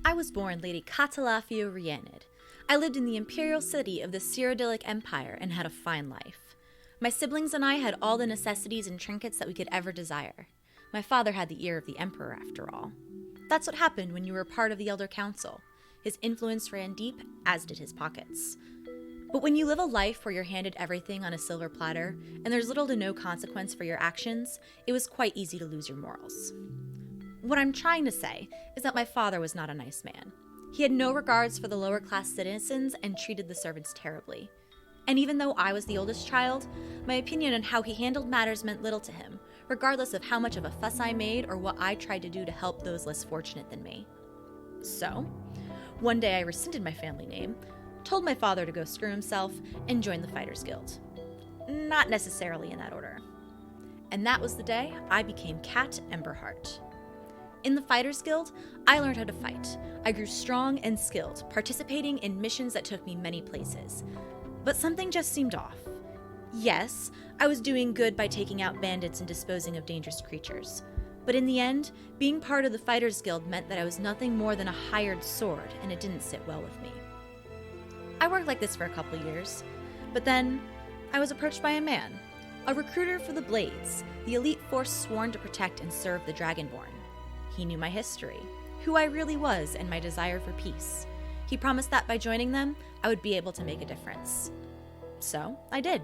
I was born Lady Catalafio Rhianid. I lived in the imperial city of the Cyrodiilic Empire and had a fine life. My siblings and I had all the necessities and trinkets that we could ever desire. My father had the ear of the emperor, after all. That's what happened when you were part of the Elder Council. His influence ran deep, as did his pockets. But when you live a life where you're handed everything on a silver platter, and there's little to no consequence for your actions, it was quite easy to lose your morals. What I'm trying to say is that my father was not a nice man. He had no regards for the lower class citizens and treated the servants terribly. And even though I was the oldest child, my opinion on how he handled matters meant little to him, regardless of how much of a fuss I made or what I tried to do to help those less fortunate than me. So, one day I rescinded my family name, told my father to go screw himself, and joined the Fighters Guild. Not necessarily in that order. And that was the day I became Cat Emberheart. In the Fighters Guild, I learned how to fight. I grew strong and skilled, participating in missions that took me many places. But something just seemed off. Yes, I was doing good by taking out bandits and disposing of dangerous creatures. But in the end, being part of the Fighters Guild meant that I was nothing more than a hired sword, and it didn't sit well with me. I worked like this for a couple years, but then I was approached by a man, a recruiter for the Blades, the elite force sworn to protect and serve the Dragonborn. He knew my history, who I really was, and my desire for peace. He promised that by joining them, I would be able to make a difference. So, I did,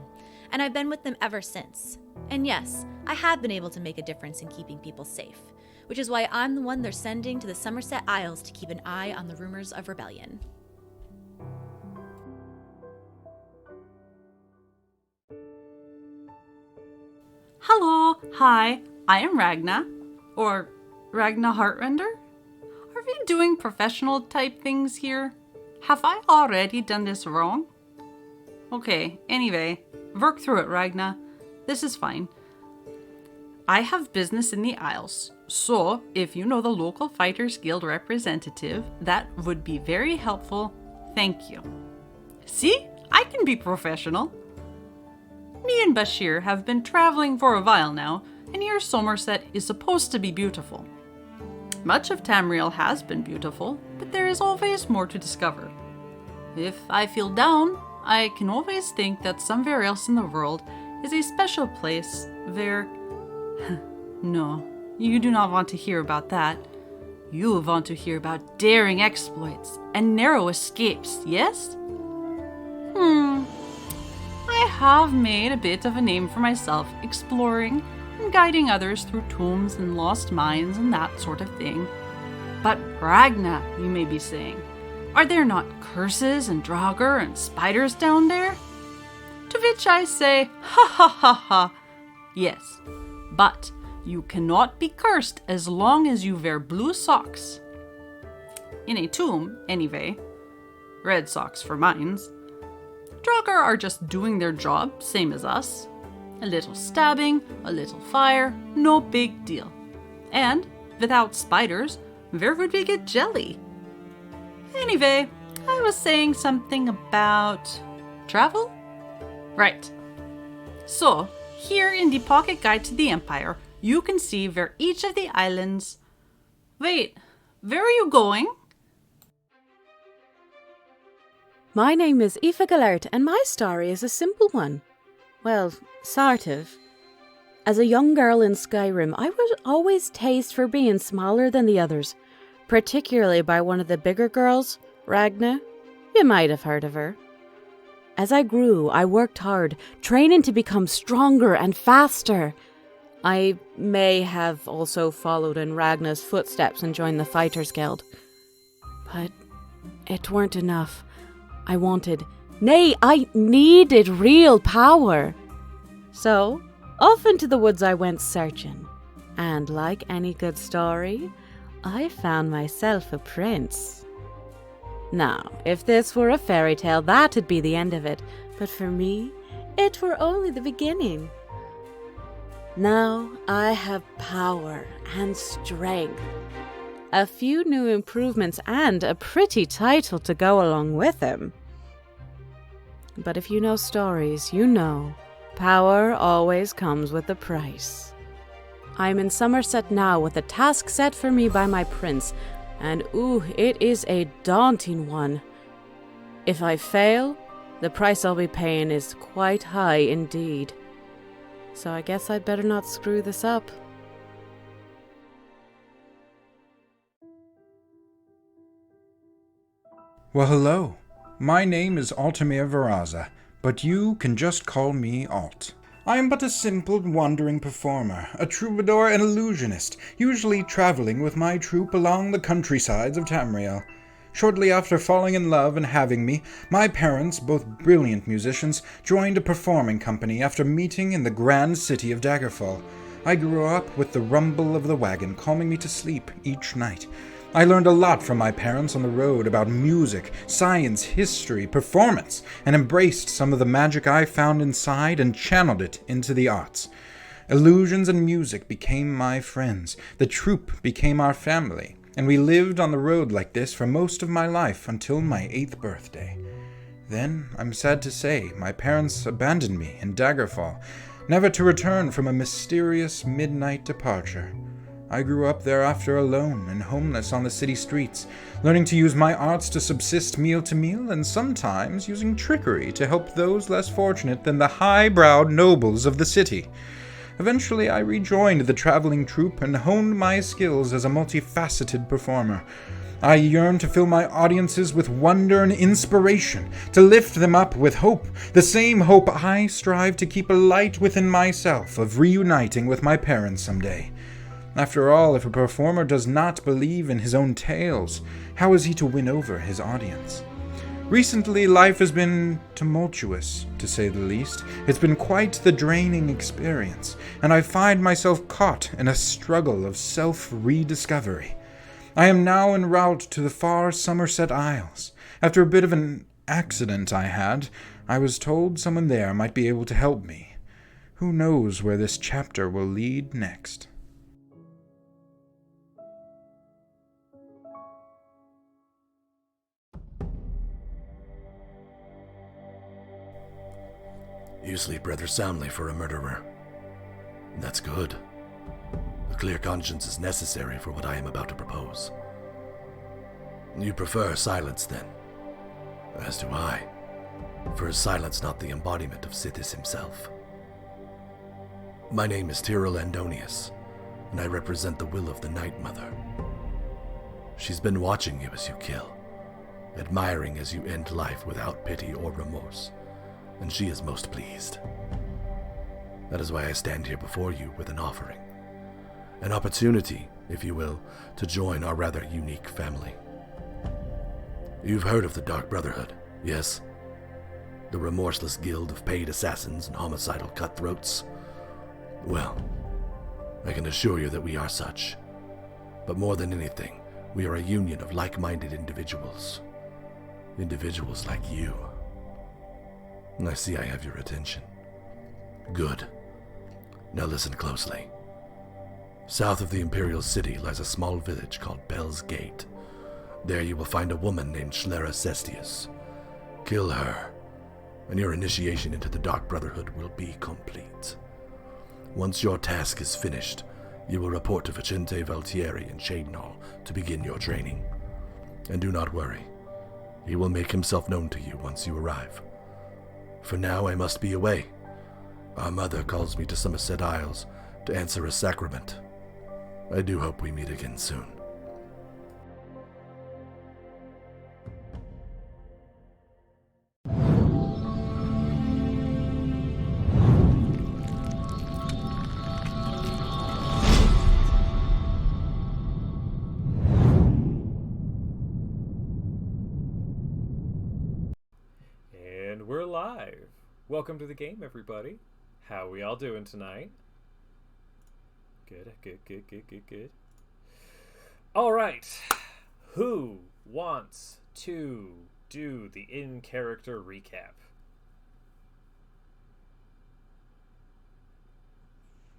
and I've been with them ever since. And yes, I have been able to make a difference in keeping people safe, which is why I'm the one they're sending to the Somerset Isles to keep an eye on the rumors of rebellion. Hello, hi, I am Ragna, or Ragna Heartrender? Are we doing professional type things here? Have I already done this wrong? Okay, anyway, work through it, Ragna. This is fine. I have business in the Isles, so if you know the local Fighters Guild representative, that would be very helpful. Thank you. See, I can be professional. Me and Bashir have been traveling for a while now, and here Somerset is supposed to be beautiful. Much of Tamriel has been beautiful, but there is always more to discover. If I feel down, I can always think that somewhere else in the world is a special place where... No, you do not want to hear about that. You want to hear about daring exploits and narrow escapes, yes? I have made a bit of a name for myself exploring and guiding others through tombs and lost mines and that sort of thing. But Ragna, you may be saying, are there not curses and draugr and spiders down there? To which I say, ha ha ha ha, yes, but you cannot be cursed as long as you wear blue socks. In a tomb, anyway. Red socks for mines. Draugr are just doing their job, same as us. A little stabbing, a little fire, no big deal. And without spiders, where would we get jelly? Anyway, I was saying something about travel? Right. So, here in the Pocket Guide to the Empire, you can see where each of the islands... Wait, where are you going? My name is Aoife Gellert, and my story is a simple one. Well, sort of. As a young girl in Skyrim, I would always taste for being smaller than the others, particularly by one of the bigger girls, Ragna. You might have heard of her. As I grew, I worked hard, training to become stronger and faster. I may have also followed in Ragna's footsteps and joined the Fighters Guild. But it weren't enough. I wanted, nay, I needed real power. So, off into the woods I went searching. And like any good story, I found myself a prince. Now, if this were a fairy tale, that'd be the end of it. But for me, it were only the beginning. Now I have power and strength, a few new improvements, and a pretty title to go along with him. But if you know stories, you know power always comes with a price. I'm in Somerset now with a task set for me by my prince, and ooh, it is a daunting one. If I fail, the price I'll be paying is quite high indeed. So I guess I'd better not screw this up. Well, hello. My name is Altamir Veraza, but you can just call me Alt. I am but a simple wandering performer, a troubadour and illusionist, usually traveling with my troupe along the countrysides of Tamriel. Shortly after falling in love and having me, my parents, both brilliant musicians, joined a performing company after meeting in the grand city of Daggerfall. I grew up with the rumble of the wagon calming me to sleep each night. I learned a lot from my parents on the road about music, science, history, performance, and embraced some of the magic I found inside and channeled it into the arts. Illusions and music became my friends, the troupe became our family, and we lived on the road like this for most of my life until my 8th birthday. Then, I'm sad to say, my parents abandoned me in Daggerfall, never to return from a mysterious midnight departure. I grew up thereafter alone and homeless on the city streets, learning to use my arts to subsist meal to meal, and sometimes using trickery to help those less fortunate than the high-browed nobles of the city. Eventually, I rejoined the traveling troupe and honed my skills as a multifaceted performer. I yearned to fill my audiences with wonder and inspiration, to lift them up with hope, the same hope I strive to keep alight within myself of reuniting with my parents someday. After all, if a performer does not believe in his own tales, how is he to win over his audience? Recently, life has been tumultuous, to say the least. It's been quite the draining experience, and I find myself caught in a struggle of self-rediscovery. I am now en route to the far Somerset Isles. After a bit of an accident I had, I was told someone there might be able to help me. Who knows where this chapter will lead next? You sleep rather soundly for a murderer. That's good. A clear conscience is necessary for what I am about to propose. You prefer silence, then? As do I. For is silence not the embodiment of Sithis himself? My name is Tyrell Andonius, and I represent the will of the Night Mother. She's been watching you as you kill, admiring as you end life without pity or remorse, and she is most pleased. That is why I stand here before you with an offering. An opportunity, if you will, to join our rather unique family. You've heard of the Dark Brotherhood, yes? The remorseless guild of paid assassins and homicidal cutthroats? Well, I can assure you that we are such. But more than anything, we are a union of like-minded individuals. Individuals like you. I see I have your attention. Good. Now listen closely. South of the Imperial City lies a small village called Bell's Gate. There you will find a woman named Schlera Cestius. Kill her, and your initiation into the Dark Brotherhood will be complete. Once your task is finished, you will report to Vicente Valtieri in Shadenhall to begin your training. And do not worry. He will make himself known to you once you arrive. For now, I must be away. Our mother calls me to Somerset Isles to answer a sacrament. I do hope we meet again soon. And we're live. Welcome to the game, everybody. How we all doing tonight? Good. All right. Who wants to do the in-character recap?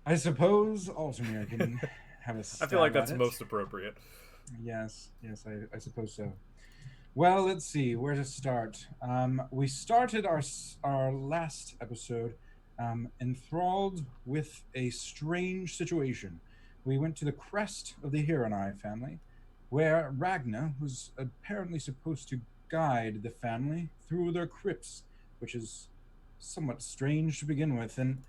I suppose Altamir can have a stab I feel like at that's it. most appropriate. Yes, I suppose so. Well, let's see where to start. We started our last episode enthralled with a strange situation. We went to the crest of the Hiranai family, where Ragna was apparently supposed to guide the family through their crypts, which is somewhat strange to begin with. And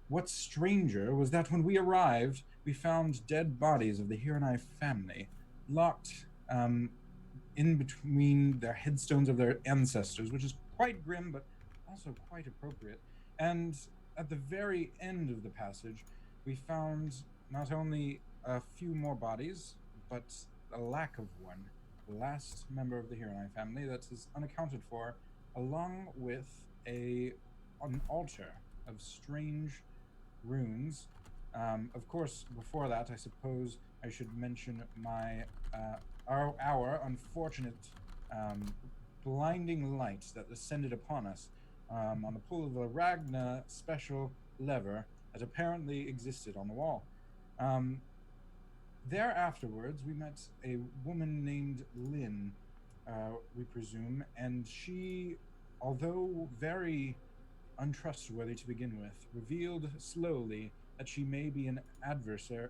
what's stranger was that when we arrived, we found dead bodies of the Hiranai family locked in between the headstones of their ancestors, which is quite grim, but also quite appropriate. And at the very end of the passage, we found not only a few more bodies, but a lack of one. The last member of the Hiranai family that is unaccounted for, along with an altar of strange runes. Of course, before that, I suppose I should mention our unfortunate blinding light that descended upon us on the pull of the Ragna special lever that apparently existed on the wall. There afterwards, we met a woman named Lynn, we presume, and she, although very untrustworthy to begin with, revealed slowly that she may be an adversary,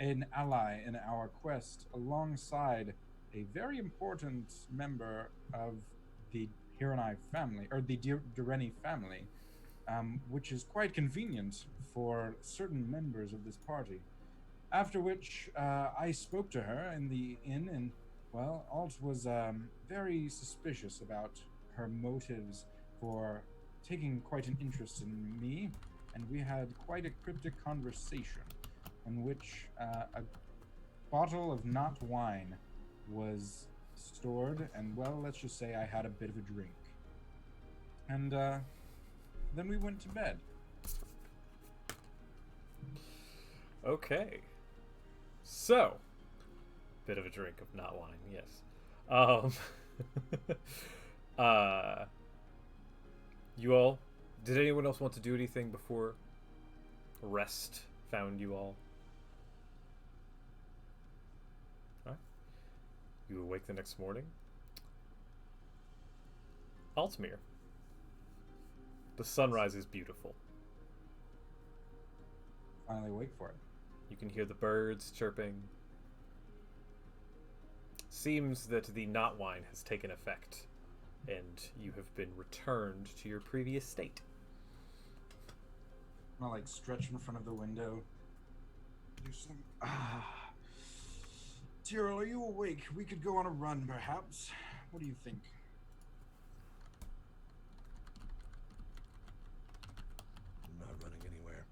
an ally in our quest, alongside a very important member of the Hiranai family, or the Dureni family, which is quite convenient for certain members of this party. After which, I spoke to her in the inn, and, well, Alt was very suspicious about her motives for taking quite an interest in me, and we had quite a cryptic conversation in which a bottle of not wine was stored, and, well, let's just say I had a bit of a drink. And then we went to bed. Okay. So, bit of a drink of not wine, yes. You all, did anyone else want to do anything before rest found you all? Alright. You awake the next morning. Altmere. The sunrise is beautiful. Finally awake for it. You can hear the birds chirping. Seems that the not wine has taken effect, and you have been returned to your previous state. I'm gonna stretch in front of the window. Do some. Tyrell, are you awake? We could go on a run, perhaps. What do you think? I'm not running anywhere.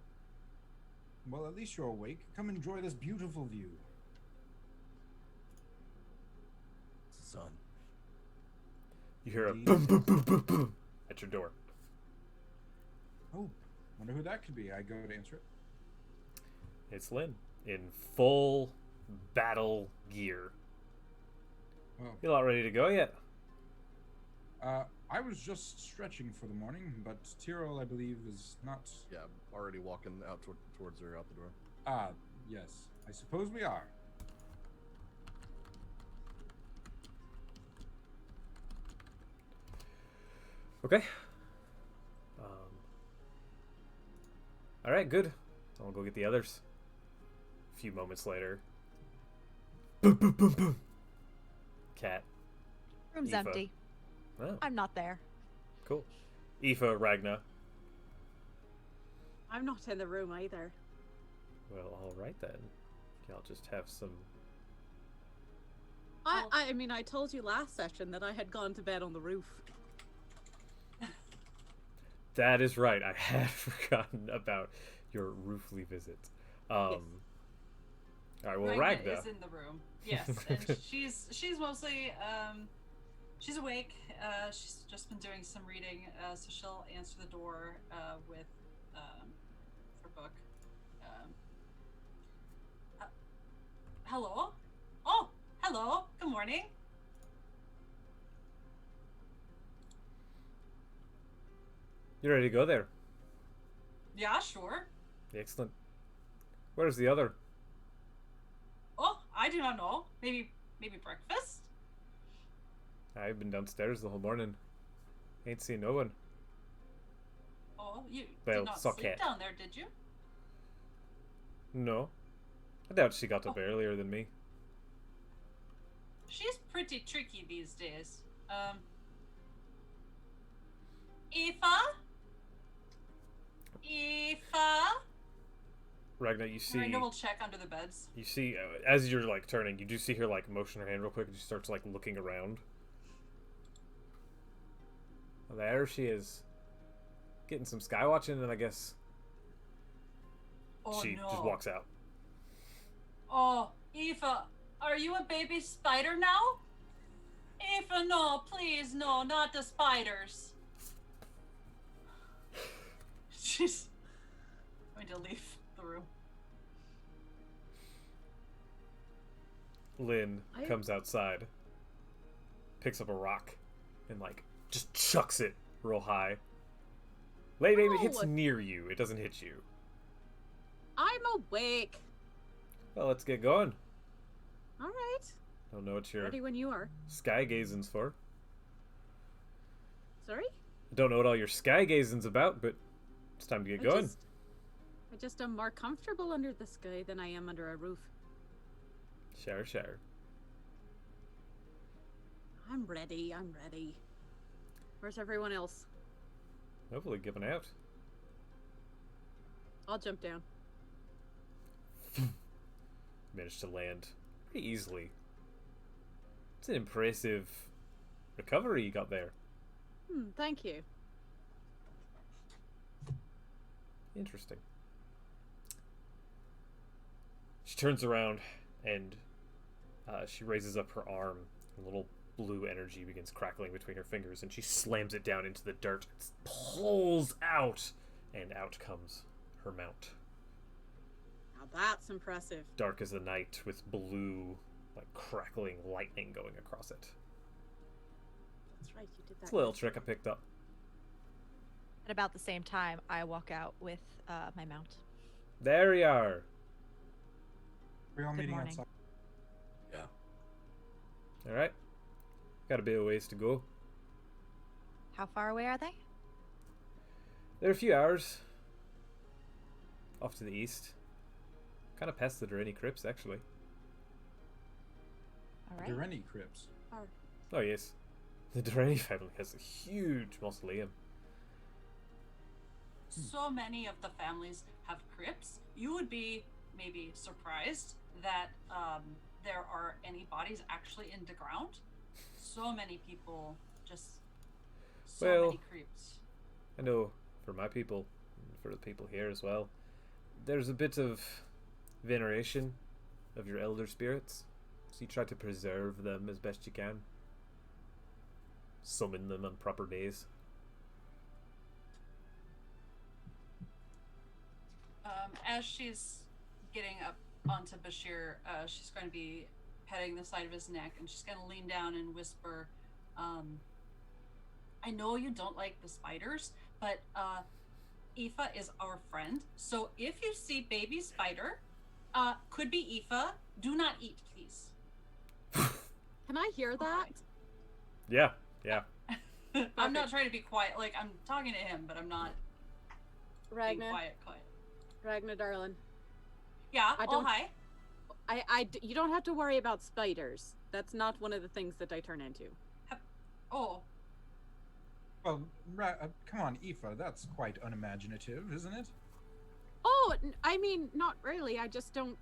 Well, at least you're awake. Come enjoy this beautiful view. It's the sun. You hear a boom, boom, boom, boom, boom at your door. Oh, wonder who that could be. I go to answer it. It's Lynn in full battle gear. Oh. You not ready to go yet? I was just stretching for the morning, but Tyrell, I believe, is not. Yeah, I'm already walking out towards her out the door. Ah, yes. I suppose we are. Okay. All right, good. So I'll go get the others. A few moments later. Boom, boom, boom, boom. Cat. Room's Aoife. empty. Oh, I'm not there. cool. Aoife, Ragna. I'm not in the room either. Well, all right then. Y'all just have some. I mean, I told you last session that I had gone to bed on the roof. That is right. I had forgotten about your roofly visit. All right. Well, Ragna is in the room. Yes, and she's mostly she's awake. She's just been doing some reading, so she'll answer the door with her book. Hello. Oh, hello. Good morning. You ready to go there? Yeah, sure. Excellent. Where's the other? Oh, I do not know. Maybe breakfast. I've been downstairs the whole morning. Ain't seen no one. Oh, you Well, did not saw sleep cat. down there, did you? No. I doubt she got up earlier than me. She's pretty tricky these days. Aoife? Aoife? Ragnar, you see. Miranda will check under the beds. You see, as you're like turning, you do see her like motion her hand real quick, and she starts like looking around. Well, there she is, getting some sky watching, and I guess Oh she no. just walks out. Oh, Aoife, are you a baby spider now? Aoife, no, please, no, not the spiders. She's going to leave the room. Lynn comes outside, picks up a rock, and like just chucks it real high. Lady, it hits near you. It doesn't hit you. I'm awake. Well, let's get going. All right. Don't know what you're Ready when you are. sky gazing's for. Sorry? Don't know what all your sky gazing's about, but it's time to get going. I just am more comfortable under the sky than I am under a roof. Share. I'm ready. Where's everyone else? Hopefully giving out. I'll jump down. Managed to land pretty easily. It's an impressive recovery you got there. Thank you. Interesting. She turns around and she raises up her arm. A little blue energy begins crackling between her fingers, and she slams it down into the dirt. It pulls out, and out comes her mount. Now that's impressive. Dark as the night, with blue, like crackling lightning going across it. That's right, you did that. It's a little trick I picked up. At about the same time, I walk out with my mount. There you are. We're all Good meeting morning. outside. Yeah. All right. Got a bit of ways to go. How far away are they? They're a few hours off to the east. Kind of past the Durrani Crypts, actually. All Are right. there any crypts? Oh, yes. The Durrani family has a huge mausoleum. So many of the families have crypts. You would be maybe surprised that there are any bodies actually in the ground. So many people just many crypts. I know for my people, and for the people here as well, there's a bit of veneration of your elder spirits. So you try to preserve them as best you can. Summon them on proper days. As she's getting up onto Bashir, she's going to be petting the side of his neck, and she's going to lean down and whisper, I know you don't like the spiders, but Aoife is our friend, so if you see baby spider, could be Aoife, do not eat, please. Can I hear that? Yeah. I'm not trying to be quiet, like, I'm talking to him, but I'm not being Ragnar, quiet. Ragnar, darling. Yeah, I oh, don't- hi. You don't have to worry about spiders. That's not one of the things that I turn into. Oh, Well, come on, Aoife, that's quite unimaginative, isn't it? Oh, I mean, not really. I just don't.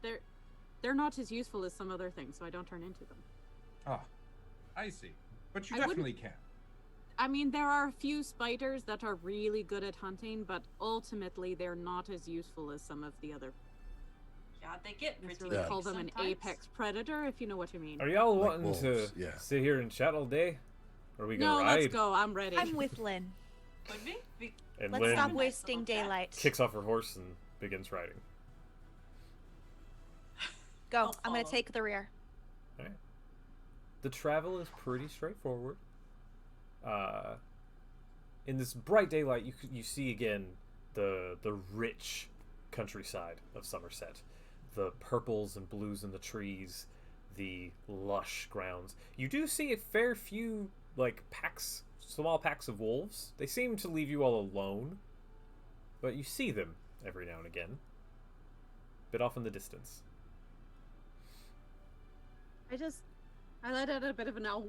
They're not as useful as some other things, so I don't turn into them. Ah, I see. But you I wouldn't- definitely can. I mean, there are a few spiders that are really good at hunting, but ultimately they're not as useful as some of the other. yeah, they get I pretty really Yeah. call them an sometimes. apex predator, if you know what I mean. Are y'all Like wanting wolves, to yeah. sit here and chat all day? Or are we No, gonna ride? let's go. I'm ready. I'm with Lynn. Could be. And Let's Lynn stop Nice wasting little chat. daylight. kicks off her horse and begins riding. Go. I'll I'm gonna follow. take the rear. Alright. The travel is pretty straightforward. In this bright daylight, you see again the rich countryside of Somerset, the purples and blues in the trees, the lush grounds. You do see a fair few small packs of wolves. They seem to leave you all alone, but you see them every now and again, a bit off in the distance. I let out a bit of an owl.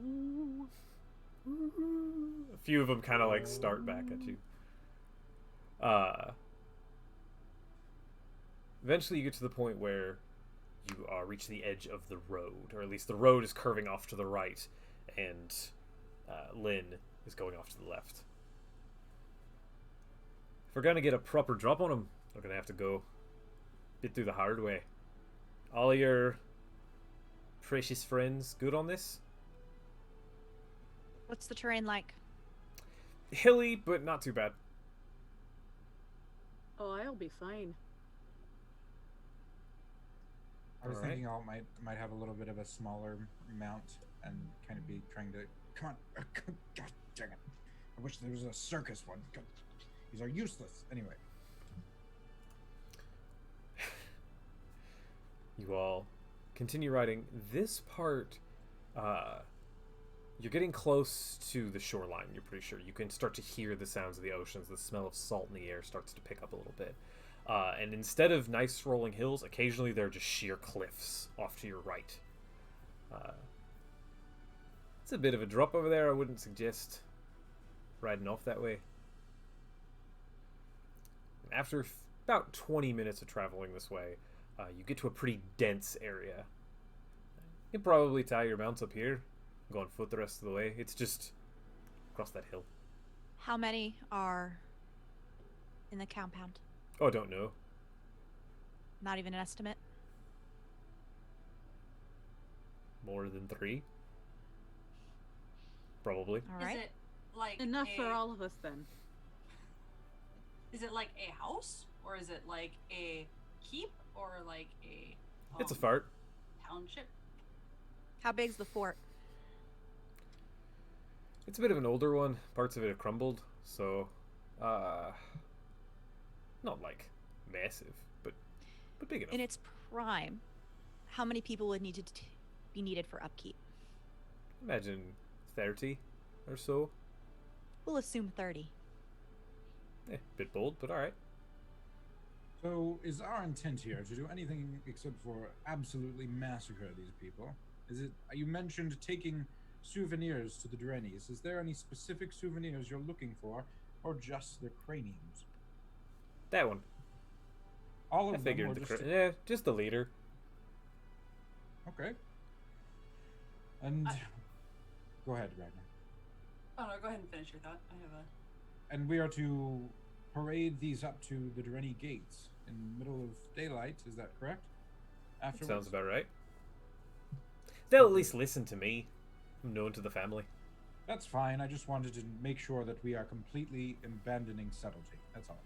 A few of them kind of like start back at you. Eventually you get to the point where you reach the edge of the road, or at least the road is curving off to the right, and Lynn is going off to the left. If we're gonna get a proper drop on him, we're gonna have to go a bit through the hard way. All your precious friends good on this? What's the terrain like? Hilly, but not too bad. Oh, I'll be fine. I was Alright. thinking Alt might have a little bit of a smaller mount and kind of be trying to. Come on. God dang it. I wish there was a circus one. God, these are useless. Anyway. You all continue riding. This part, you're getting close to the shoreline, you're pretty sure. You can start to hear the sounds of the oceans. The smell of salt in the air starts to pick up a little bit. And instead of nice rolling hills, occasionally there are just sheer cliffs off to your right. It's a bit of a drop over there. I wouldn't suggest riding off that way. After about 20 minutes of traveling this way, you get to a pretty dense area. You can probably tie your mounts up here, go on foot the rest of the way. It's just across that hill. How many are in the compound? Oh, I don't know. Not even an estimate? More than 3? Probably. All right. Is it like Enough for all of us then. Is it like a house, or is it like a keep, or like a? It's a fart. Township. How big's the fort? It's a bit of an older one. Parts of it have crumbled, so not like massive, but big enough. In its prime, how many people would need to be needed for upkeep? Imagine 30 or so. We'll assume 30. Bit bold, but alright. So, is our intent here to do anything except for absolutely massacre these people? Is it? You mentioned taking souvenirs to the Drennies. Is there any specific souvenirs you're looking for, or just their craniums? That one. All of I them, figured or the just just the leader. Okay. And go ahead, Ragnar. Oh no, go ahead and finish your thought. I have a. And we are to parade these up to the Drenny gates in the middle of daylight. Is that correct? Afterwards? Sounds about right. They'll at least listen to me. I'm known to the family. That's fine. I just wanted to make sure that we are completely abandoning subtlety. That's all.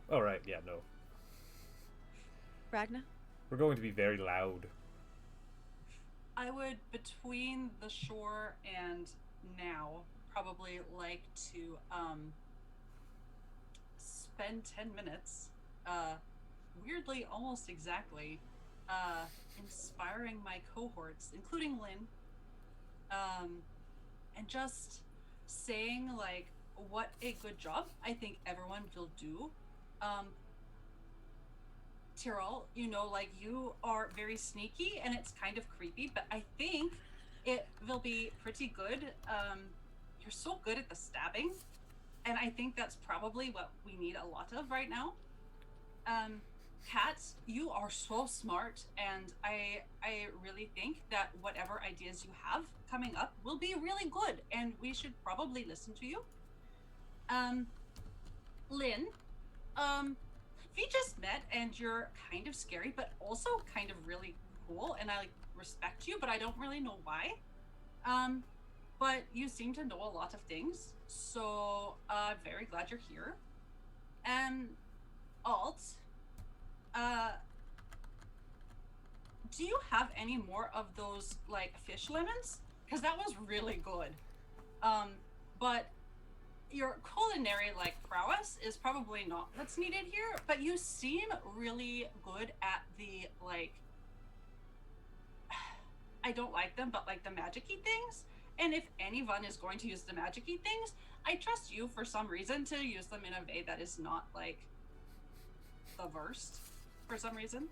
Alright, yeah, no. Ragna? We're going to be very loud. I would, between the shore and now, probably like to spend 10 minutes, weirdly, almost exactly, inspiring my cohorts, including Lynn, and just saying, like, what a good job I think everyone will do. Tyrell, you know, like, you are very sneaky and it's kind of creepy, but I think it will be pretty good. You're so good at the stabbing, and I think that's probably what we need a lot of right now. Kat, you are so smart, and I really think that whatever ideas you have coming up will be really good, and we should probably listen to you. Lynn, we just met, and you're kind of scary, but also kind of really cool, and I respect you, but I don't really know why. But you seem to know a lot of things, so very glad you're here. And Alt, do you have any more of those like fish lemons? Because that was really good. But your culinary like prowess is probably not what's needed here, but you seem really good at the like I don't like them, but like the magic-y things. And if anyone is going to use the magic-y things, I trust you for some reason to use them in a way that is not like the worst for some reason.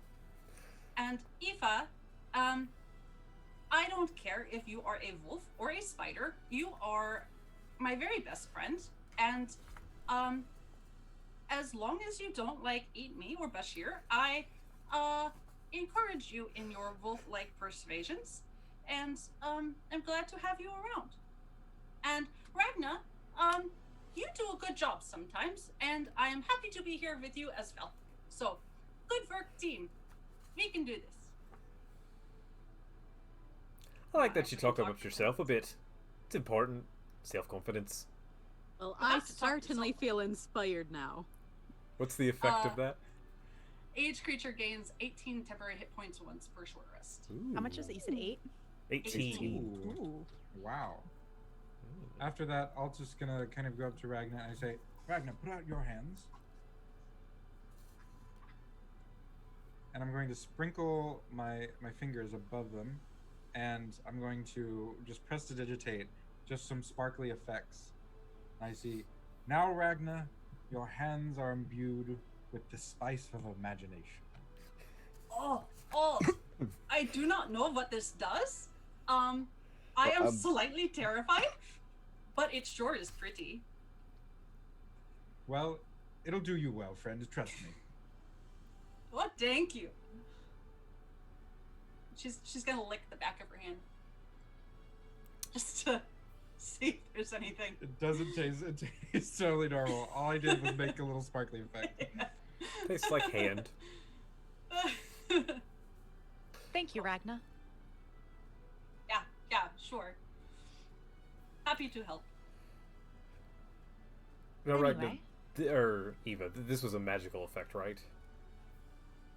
And Aoife, I I don't care if you are a wolf or a spider. You are my very best friend, and as long as you don't eat me or Bashir, I encourage you in your wolf-like persuasions, and I'm glad to have you around. And Ragna, you do a good job sometimes, and I am happy to be here with you as well. So, good work, team. We can do this. I like that you talk about yourself a bit. It's important. Self-confidence. Well, You'll I have to talk certainly yourself. feel inspired now. What's the effect of that? Each creature gains 18 temporary hit points once per short rest. How much was it? You said 8? 18. Ooh. Wow. After that, I'll just gonna kind of go up to Ragna and I say, Ragna, put out your hands. And I'm going to sprinkle my fingers above them, and I'm going to just prestidigitate just some sparkly effects. I see, now Ragna, your hands are imbued with the spice of imagination. Oh, I do not know what this does. I am slightly terrified, but it sure is pretty. Well, it'll do you well, friend, trust me. Well, thank you. She's gonna lick the back of her hand. Just to see if there's anything. It doesn't taste, it tastes totally normal. All I did was make a little sparkly effect. Tastes like hand. Thank you, Ragna. Yeah, sure. Happy to help. Now, Ragna, Anyway. or Eva, this was a magical effect, right?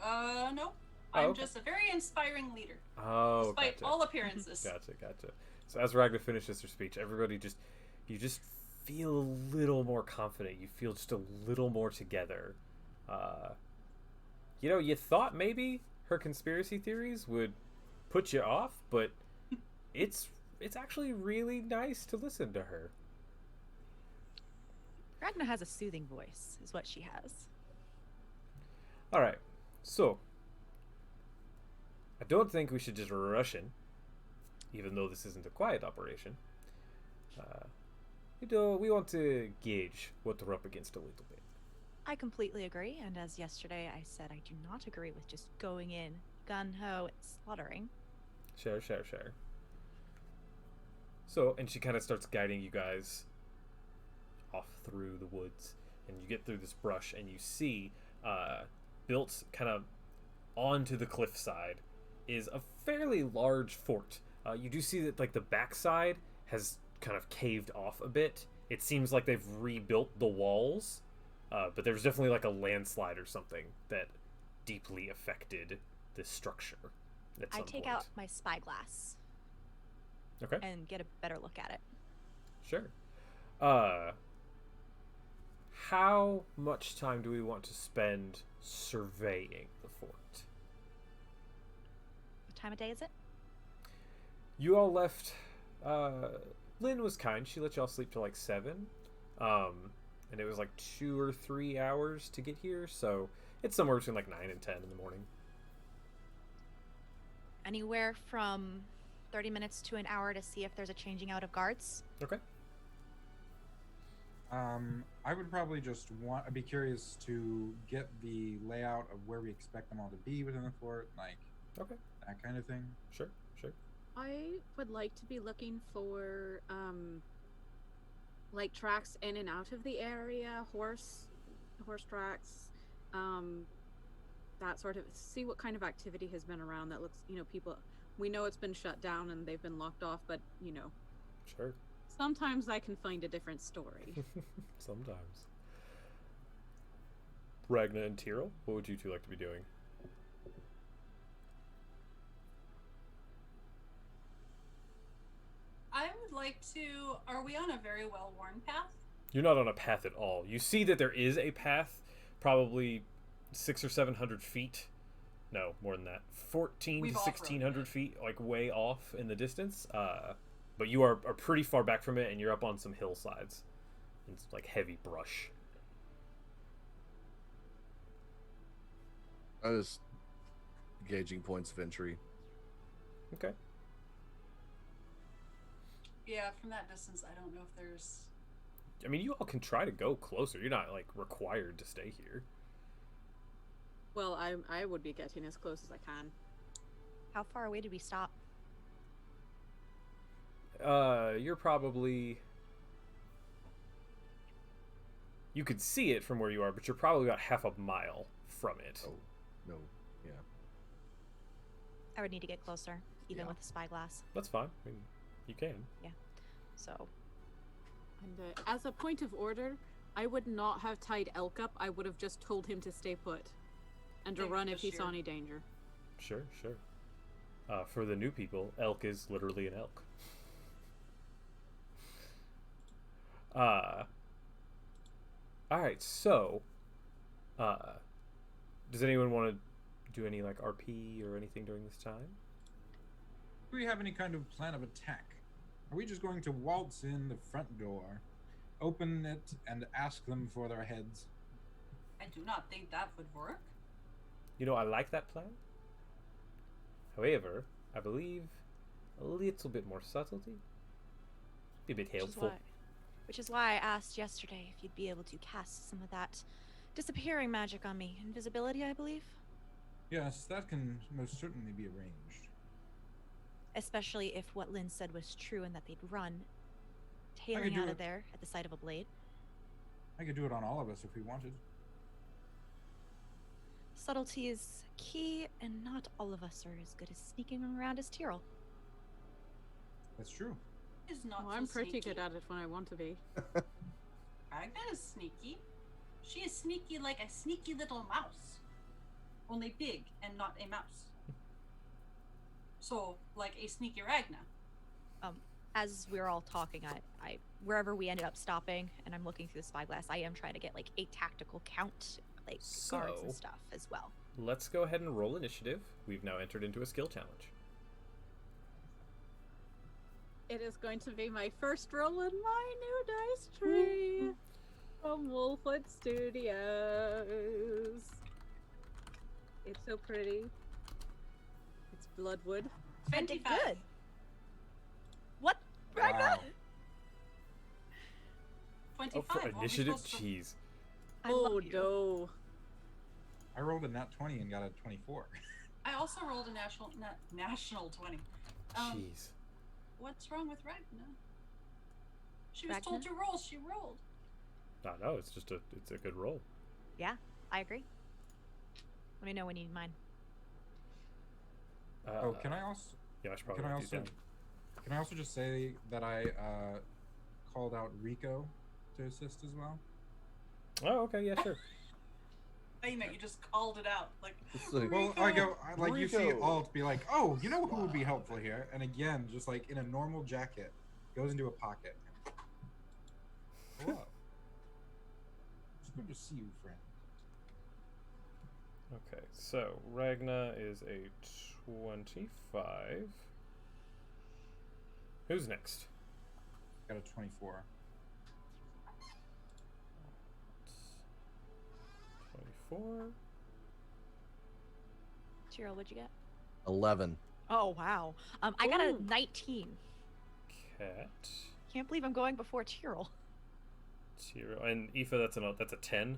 No. I'm okay. just a very inspiring leader. Oh, Despite gotcha. all appearances. Gotcha. So as Ragna finishes her speech, everybody you just feel a little more confident. You feel just a little more together. You thought maybe her conspiracy theories would put you off, but it's actually really nice to listen to her. Ragna has a soothing voice, is what she has. All right, so I don't think we should just rush in, even though this isn't a quiet operation. We want to gauge what we're up against a little bit. I completely agree, and as yesterday I said, I do not agree with just going in gun-ho and slaughtering. Share. So, and she kind of starts guiding you guys off through the woods, and you get through this brush, and you see, built kind of onto the cliffside, is a fairly large fort. You do see that the backside has kind of caved off a bit. It seems like they've rebuilt the walls, but there's definitely a landslide or something that deeply affected this structure. I take out my spyglass. Okay. And get a better look at it. Sure. How much time do we want to spend surveying the fort? What time of day is it? You all left. Lynn was kind. She let y'all sleep till 7. And it was 2 or 3 hours to get here, so it's somewhere between 9 and 10 in the morning. Anywhere from 30 minutes to an hour to see if there's a changing out of guards. Okay. I would probably I'd be curious to get the layout of where we expect them all to be within the fort, Okay. that kind of thing. Sure. I would like to be looking for tracks in and out of the area, horse tracks, that sort of, see what kind of activity has been around that looks, people, we know it's been shut down and they've been locked off, but Sure. sometimes I can find a different story. Sometimes. Ragna and Tyrell, what would you two like to be doing? I would like to. Are we on a very well-worn path? You're not on a path at all. You see that there is a path, probably 600 or 700 feet. No, more than that. 14 We've to off-roaded 1600 feet, way off in the distance. But you are pretty far back from it, and you're up on some hillsides. It's heavy brush. I just gauging points of entry. Okay. Yeah, from that distance, I don't know if there's... I mean, you all can try to go closer. You're not, like, required to stay here. Well, I would be getting as close as I can. How far away did we stop? You're probably... You could see it from where you are, but you're probably about half a mile from it. Oh, no. Yeah. I would need to get closer, even Yeah. with a spyglass. That's fine. I mean, you can. So, And as a point of order, I would not have tied Elk up. I would have just told him to stay put and to Maybe run the if he saw sheer- any danger. Sure, sure. For the new people, elk is literally an elk. Alright, so... does anyone want to do any, like, RP or anything during this time? Do we have any kind of plan of attack? Are we just going to waltz in the front door, open it, and ask them for their heads? I do not think that would work. You know, I like that plan. However, I believe a little bit more subtlety. Be a bit helpful. which is why I asked yesterday if you'd be able to cast some of that disappearing magic on me. Invisibility, I believe. Yes, that can most certainly be arranged. Especially if what Lynn said was true and that they'd run, do tailing out it. of there at the sight of a blade. I could do it on all of us if we wanted. Subtlety is key, and not all of us are as good as sneaking around as Tyrell. That's true. Is not Oh, so I'm pretty sneaky. good at it when I want to be. Ragna is sneaky. She is sneaky like a sneaky little mouse. Only big and not a mouse. So, like a sneaky Ragna. As we're all talking, I wherever we ended up stopping, and I'm looking through the spyglass, I am trying to get like a tactical count, like guards and So- stuff as well. Let's go ahead and roll initiative. We've now entered into a skill challenge. It is going to be my first roll in my new dice tree from Wolfwood Studios. It's so pretty. It's Bloodwood. I did 25. good. What? Ragna? Wow. 25. Oh, for What were we initiative? supposed to- Jeez. I Oh love you. no. I rolled a nat 20 and got a 24. I also rolled a national 20. Jeez. What's wrong with Ragna? She was Ragna? told to roll. She rolled. No, it's just it's a good roll. Yeah, I agree. Let me know when you need mine. Oh, can I also Yeah, I should probably can I write these also down. can I also just say that I called out Rico to assist as well? Oh, okay, yeah, sure. I mean, you just called it out. Like, It's like, Well, like you see Rico. Alt be like, oh, you know who would be helpful here? And again, just like in a normal jacket, goes into a pocket. Hello. It's good to see you, friend. Okay, so Ragna is a 25. Who's next? Got a 24. 24. Tyrell, what'd you get? 11. Oh wow. I got a Ooh. 19. Cat. Can't believe I'm going before Tyrell. Tiro. And Aoife, that's a 10.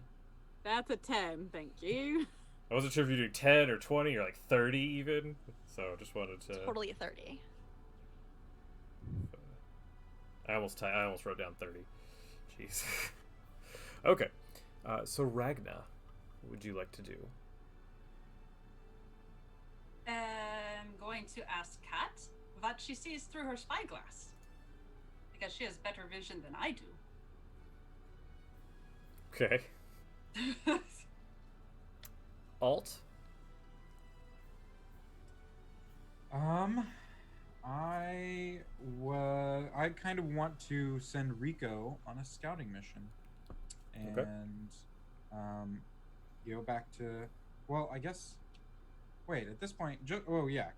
That's a 10, thank you. I wasn't sure if you do 10 or 20 or like 30 even. So just wanted to. Totally a 30. I almost wrote down 30. Jeez. Okay. So Ragna, what would you like to do? I'm going to ask Kat what she sees through her spyglass. Because she has better vision than I do. Okay. Alt. I kind of want to send Rico on a scouting mission, and Okay. Go back to. Well, I guess. Wait, at this point, oh yeah,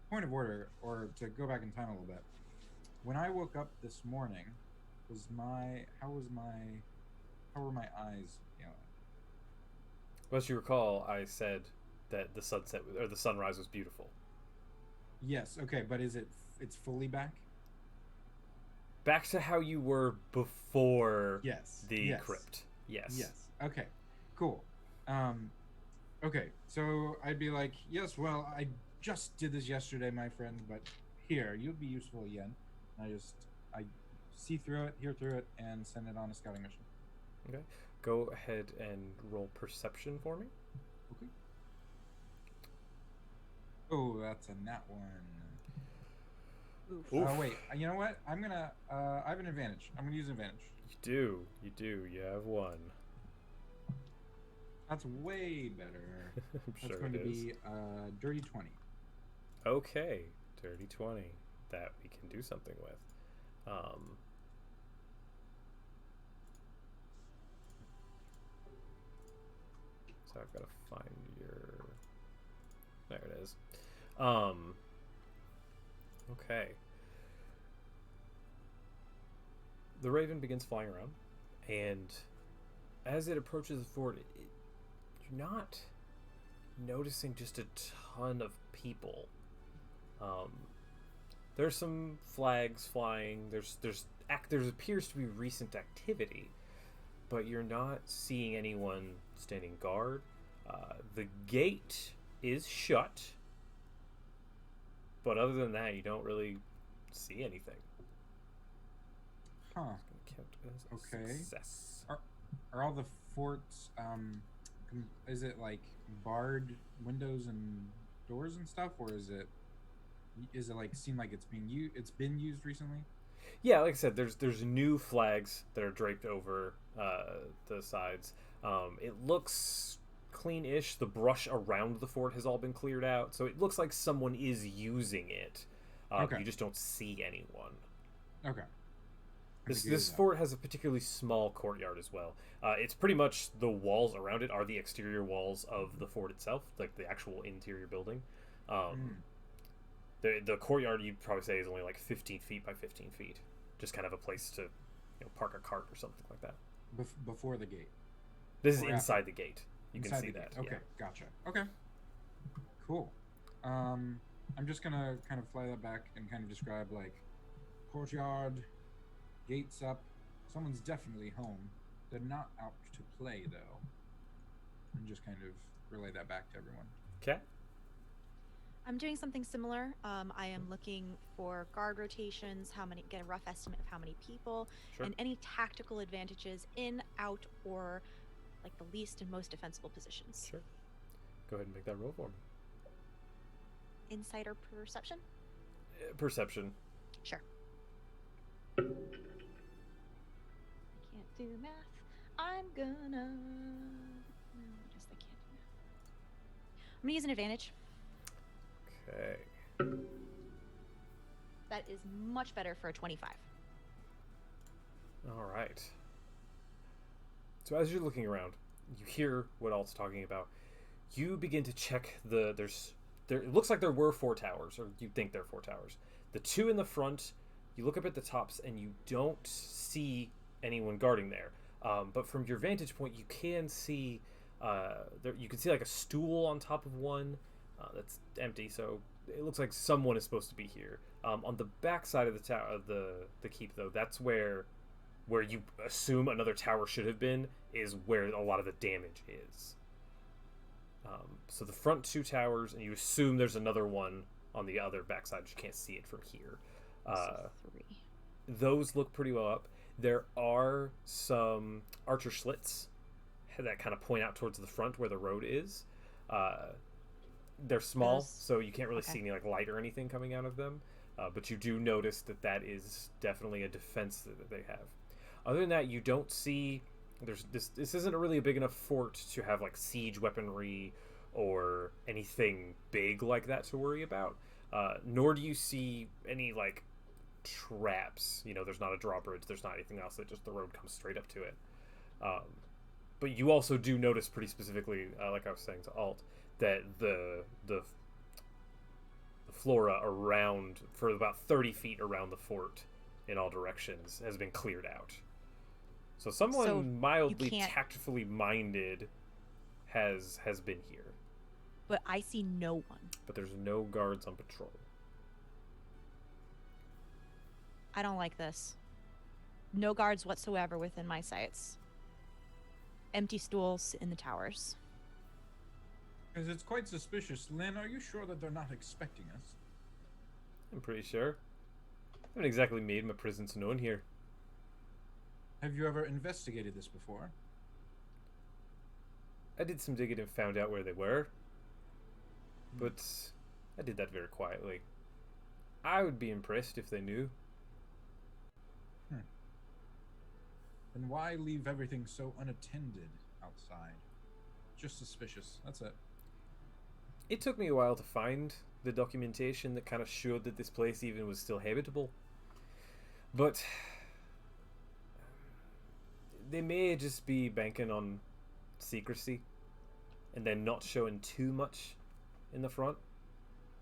point of order, or to go back in time a little bit. When I woke up this morning, how were my eyes feeling? As you recall, I said that the sunset or the sunrise was beautiful. Yes, okay, but it's fully back? back to how you were before Yes. the yes. crypt. Yes. Yes. Okay. Cool. Okay. So I'd be like, yes. Well, I just did this yesterday, my friend. But here, you'll be useful again. And I see through it, hear through it, and send it on a scouting mission. Okay. Go ahead and roll perception for me. Okay. Oh, that's a nat one. Oof. Oof. Wait. You know what? I'm gonna. I have an advantage. I'm gonna use an advantage. You do. You do. You have one. That's way better. I'm That's sure going it to is. be dirty 20. Okay. Dirty 20. That we can do something with. So I've got to find your... There it is. Okay. The raven begins flying around, and as it approaches the fort, you're not noticing just a ton of people. There's some flags flying. There appears to be recent activity, but you're not seeing anyone standing guard. The gate is shut, but other than that, you don't really see anything. Huh. Count as a Okay. success. Are all the forts, is it like barred windows and doors and stuff, or is it like seem like it's been used recently? Yeah, like I said, there's new flags that are draped over the sides. It looks clean-ish. The brush around the fort has all been cleared out, so it looks like someone is using it. Okay. You just don't see anyone. Okay. This fort has a particularly small courtyard as well. It's pretty much the walls around it are the exterior walls of the fort itself, like the actual interior building. The courtyard, you'd probably say, is only like 15 feet by 15 feet. Just kind of a place to park a cart or something like that. Before the gate. This is Or inside after? the gate. You Inside can see the that. gate. Okay, Yeah. gotcha. Okay. Cool. I'm just gonna kind of fly that back and kind of describe like courtyard, gates up. Someone's definitely home. They're not out to play though. And just kind of relay that back to everyone. Okay. I'm doing something similar. I am looking for guard rotations, get a rough estimate of how many people, Sure. and any tactical advantages in, out, or like the least and most defensible positions. Sure. Go ahead and make that roll for me. Insider perception? Perception. Sure. I can't do math. I'm gonna. No, just I can't do math. I'm gonna use an advantage. Okay. That is much better for a 25. All right. So as you're looking around, you hear what Alt's talking about. You begin to check it looks like there were 4 towers, or you think there are 4 towers. The 2 in the front, you look up at the tops and you don't see anyone guarding there. But from your vantage point, you can see you can see like a stool on top of one that's empty. So it looks like someone is supposed to be here. On the back side of the tower, of the keep, though, that's where you assume another tower should have been, is where a lot of the damage is. So the front 2 towers, and you assume there's another one on the other backside. You can't see it from here. So 3. Those look pretty well up. There are some archer slits that kind of point out towards the front where the road is. They're small, so you can't really see any like light or anything coming out of them. But you do notice that is definitely a defense that they have. Other than that, you don't see. This isn't really a big enough fort to have like siege weaponry or anything big like that to worry about. Nor do you see any like traps. There's not a drawbridge. There's not anything else. That just the road comes straight up to it. But you also do notice pretty specifically, like I was saying to Alt, that the flora around for about 30 feet around the fort in all directions has been cleared out. So someone mildly tactfully minded has been here. But I see no one. But there's no guards on patrol. I don't like this. No guards whatsoever within my sights. Empty stools in the towers. Because it's quite suspicious. Lynn, are you sure that they're not expecting us? I'm pretty sure. I haven't exactly made my presence known here. Have you ever investigated this before? I did some digging and found out where they were. But I did that very quietly. I would be impressed if they knew. Then why leave everything so unattended outside? Just suspicious, that's it. It took me a while to find the documentation that kind of showed that this place even was still habitable. But they may just be banking on secrecy and then not showing too much in the front.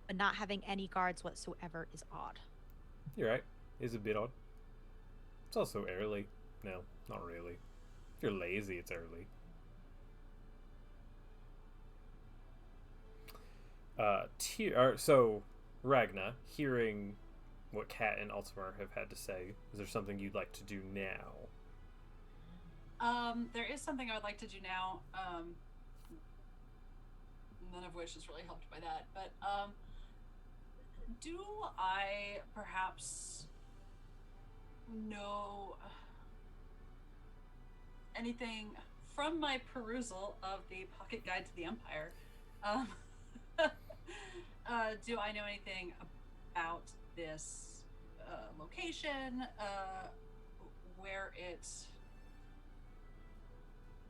But not having any guards whatsoever is odd. You're right. It's a bit odd. It's also early. No, not really. If you're lazy, it's early. So, Ragna, hearing what Kat and Altamar have had to say, is there something you'd like to do now? There is something I would like to do now. None of which is really helped by that. But do I perhaps know anything from my perusal of the Pocket Guide to the Empire? Do I know anything about this location? Where it's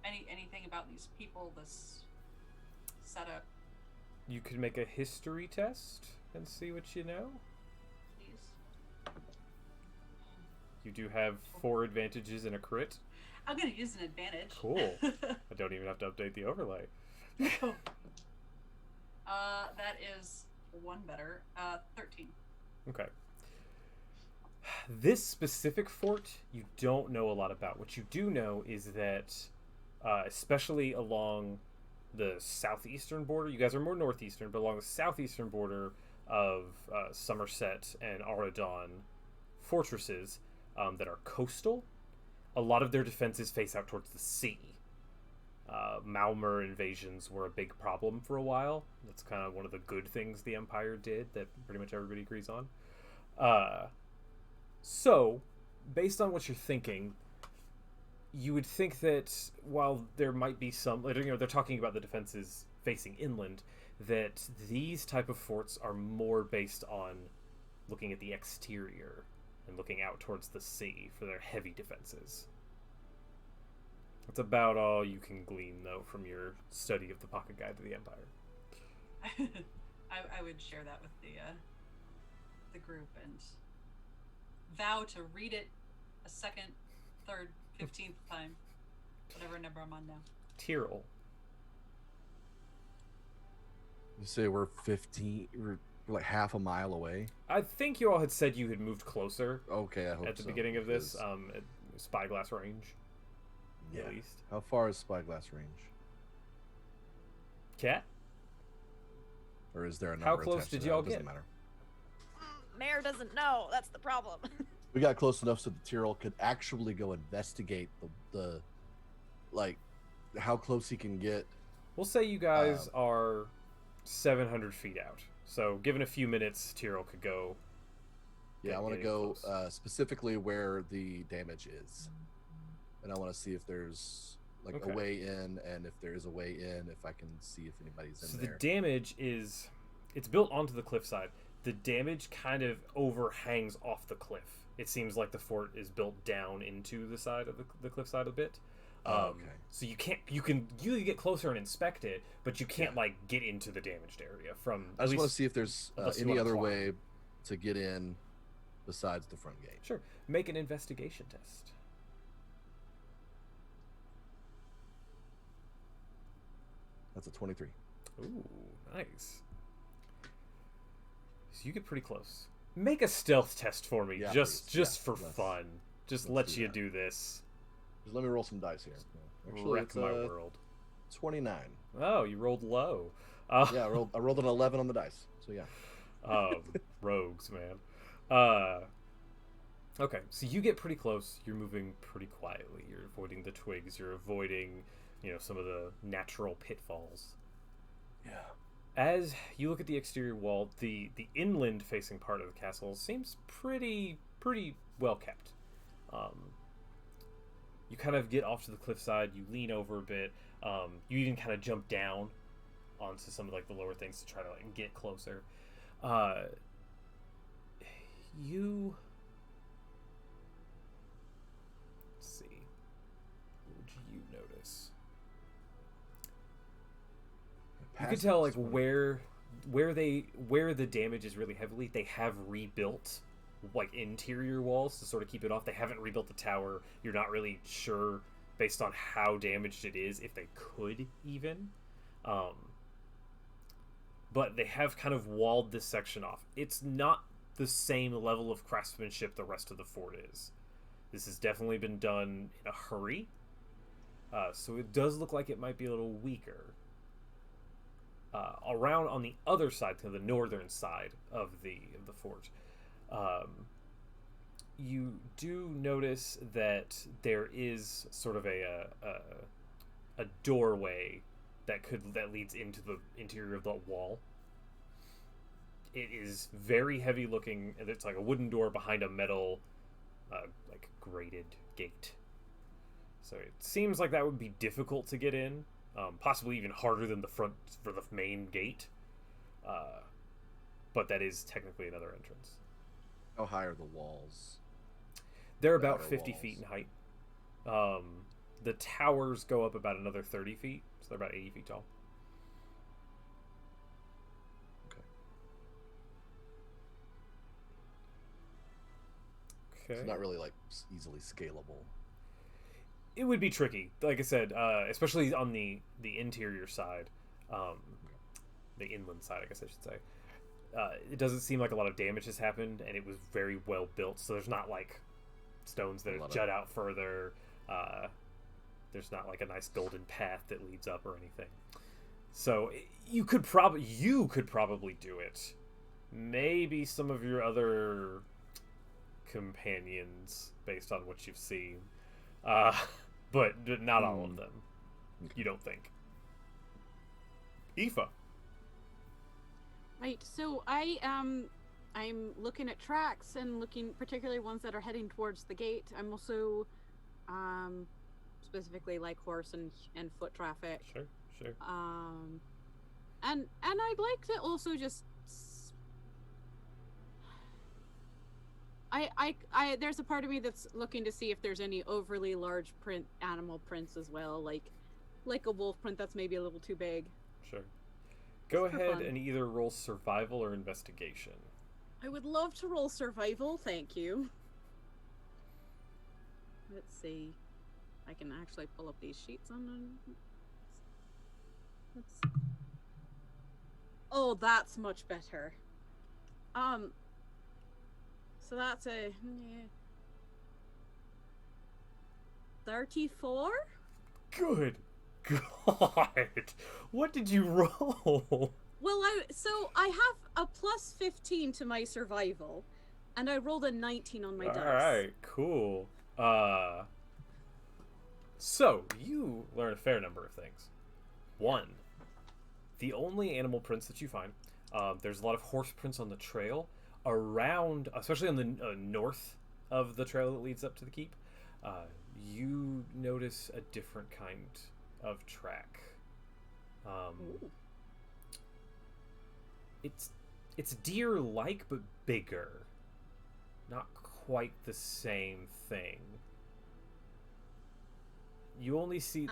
anything about these people? This setup? You could make a history test and see what you know. Please. You do have 4 advantages and a crit. I'm gonna use an advantage. Cool. I don't even have to update the overlay. That is one better. 13. Okay. This specific fort, you don't know a lot about. What you do know is that, especially along the southeastern border, you guys are more northeastern, but along the southeastern border of Somerset and Aradon fortresses that are coastal, a lot of their defenses face out towards the sea. Malmur invasions were a big problem for a while. That's kind of one of the good things the Empire did that pretty much everybody agrees on. So, based on what you're thinking, you would think that while there might be some, they're talking about the defenses facing inland, that these type of forts are more based on looking at the exterior and looking out towards the sea for their heavy defenses. That's about all you can glean, though, from your study of the Pocket Guide to the Empire. I would share that with the group and vow to read it a second, third, 15th time, whatever number I'm on now. Tyrrell. You say we're like half a mile away? I think you all had said you had moved closer. Okay, I hope at the so, beginning of this, because- at spyglass range. Yeah. At least. How far is spyglass range? Cat? Or is there a number How close attached to did that? y'all It doesn't get? matter. Mayor doesn't know. That's the problem. We got close enough so the Tyrrell could actually go investigate the like how close he can get. We'll say you guys are 700 feet out. So, given a few minutes, Tyrrell could go. Yeah, I want to getting go close. specifically where the damage is, and I want to see if there's like Okay. a way in, and if there is a way in, if I can see if anybody's in So there. the damage is, it's built onto the cliffside. The damage kind of overhangs off the cliff. It seems like the fort is built down into the side of the cliffside a bit. Okay. So you can get closer and inspect it, but you can't like get into the damaged area from. I just want to see if there's unless you any wanna other climb. way to get in besides the front gate. Sure, make an investigation test. That's a 23. Ooh, nice. So you get pretty close. Make a stealth test for me, Yeah, just please. Yeah, for let's- fun. Just let's let do you that. do this. Just let me roll some dice here. Actually, Wreck it's my world. 29. Oh, you rolled low. Yeah, I rolled an 11 on the dice. So yeah. Rogues, man. Okay, so you get pretty close. You're moving pretty quietly. You're avoiding the twigs. You're avoiding, some of the natural pitfalls. Yeah. As you look at the exterior wall, the inland facing part of the castle seems pretty well kept. You kind of get off to the cliffside. You lean over a bit. You even kind of jump down onto some of like the lower things to try to like get closer. You. Let's see. What would you notice? You could tell like where the damage is really heavily. They have rebuilt like interior walls to sort of keep it off. They haven't rebuilt the tower. You're not really sure based on how damaged it is if they could even. But they have kind of walled this section off. It's not the same level of craftsmanship the rest of the fort is. This has definitely been done in a hurry. So it does look like it might be a little weaker. Around on the other side, to the northern side of the fort, you do notice that there is sort of a doorway that leads into the interior of the wall. It is very heavy looking. It's like a wooden door behind a metal, like grated gate. So it seems like that would be difficult to get in. Possibly even harder than the front for the main gate. But that is technically another entrance. How high are the walls? They're about 50 feet in height. The towers go up about another 30 feet, so they're about 80 feet tall. Okay. It's not really like easily scalable. It would be tricky, like I said, especially on the interior side, the inland side, I guess I should say. It doesn't seem like a lot of damage has happened, and it was very well built. So there's not like stones that jut out further. There's not like a nice golden path that leads up or anything. So you could probably do it. Maybe some of your other companions, based on what you've seen. But not all of them. You don't think. Aoife. Right, so I'm looking at tracks and looking particularly ones that are heading towards the gate. I'm also specifically like horse and foot traffic. Sure. And I'd like to also just I there's a part of me that's looking to see if there's any overly large animal prints as well, like a wolf print that's maybe a little too big. Sure. Go ahead and either roll survival or investigation. I would love to roll survival, thank you. Let's see. I can actually pull up these sheets on them. Oh, that's much better. So that's a 34? Good God. What did you roll? Well, I have a plus 15 to my survival, and I rolled a 19 on my dice. Alright, cool. So, you learn a fair number of things. One, the only animal prints that you find, there's a lot of horse prints on the trail around, especially on the north of the trail that leads up to the keep. You notice a different kind of track. It's deer-like but bigger. Not quite the same thing. You see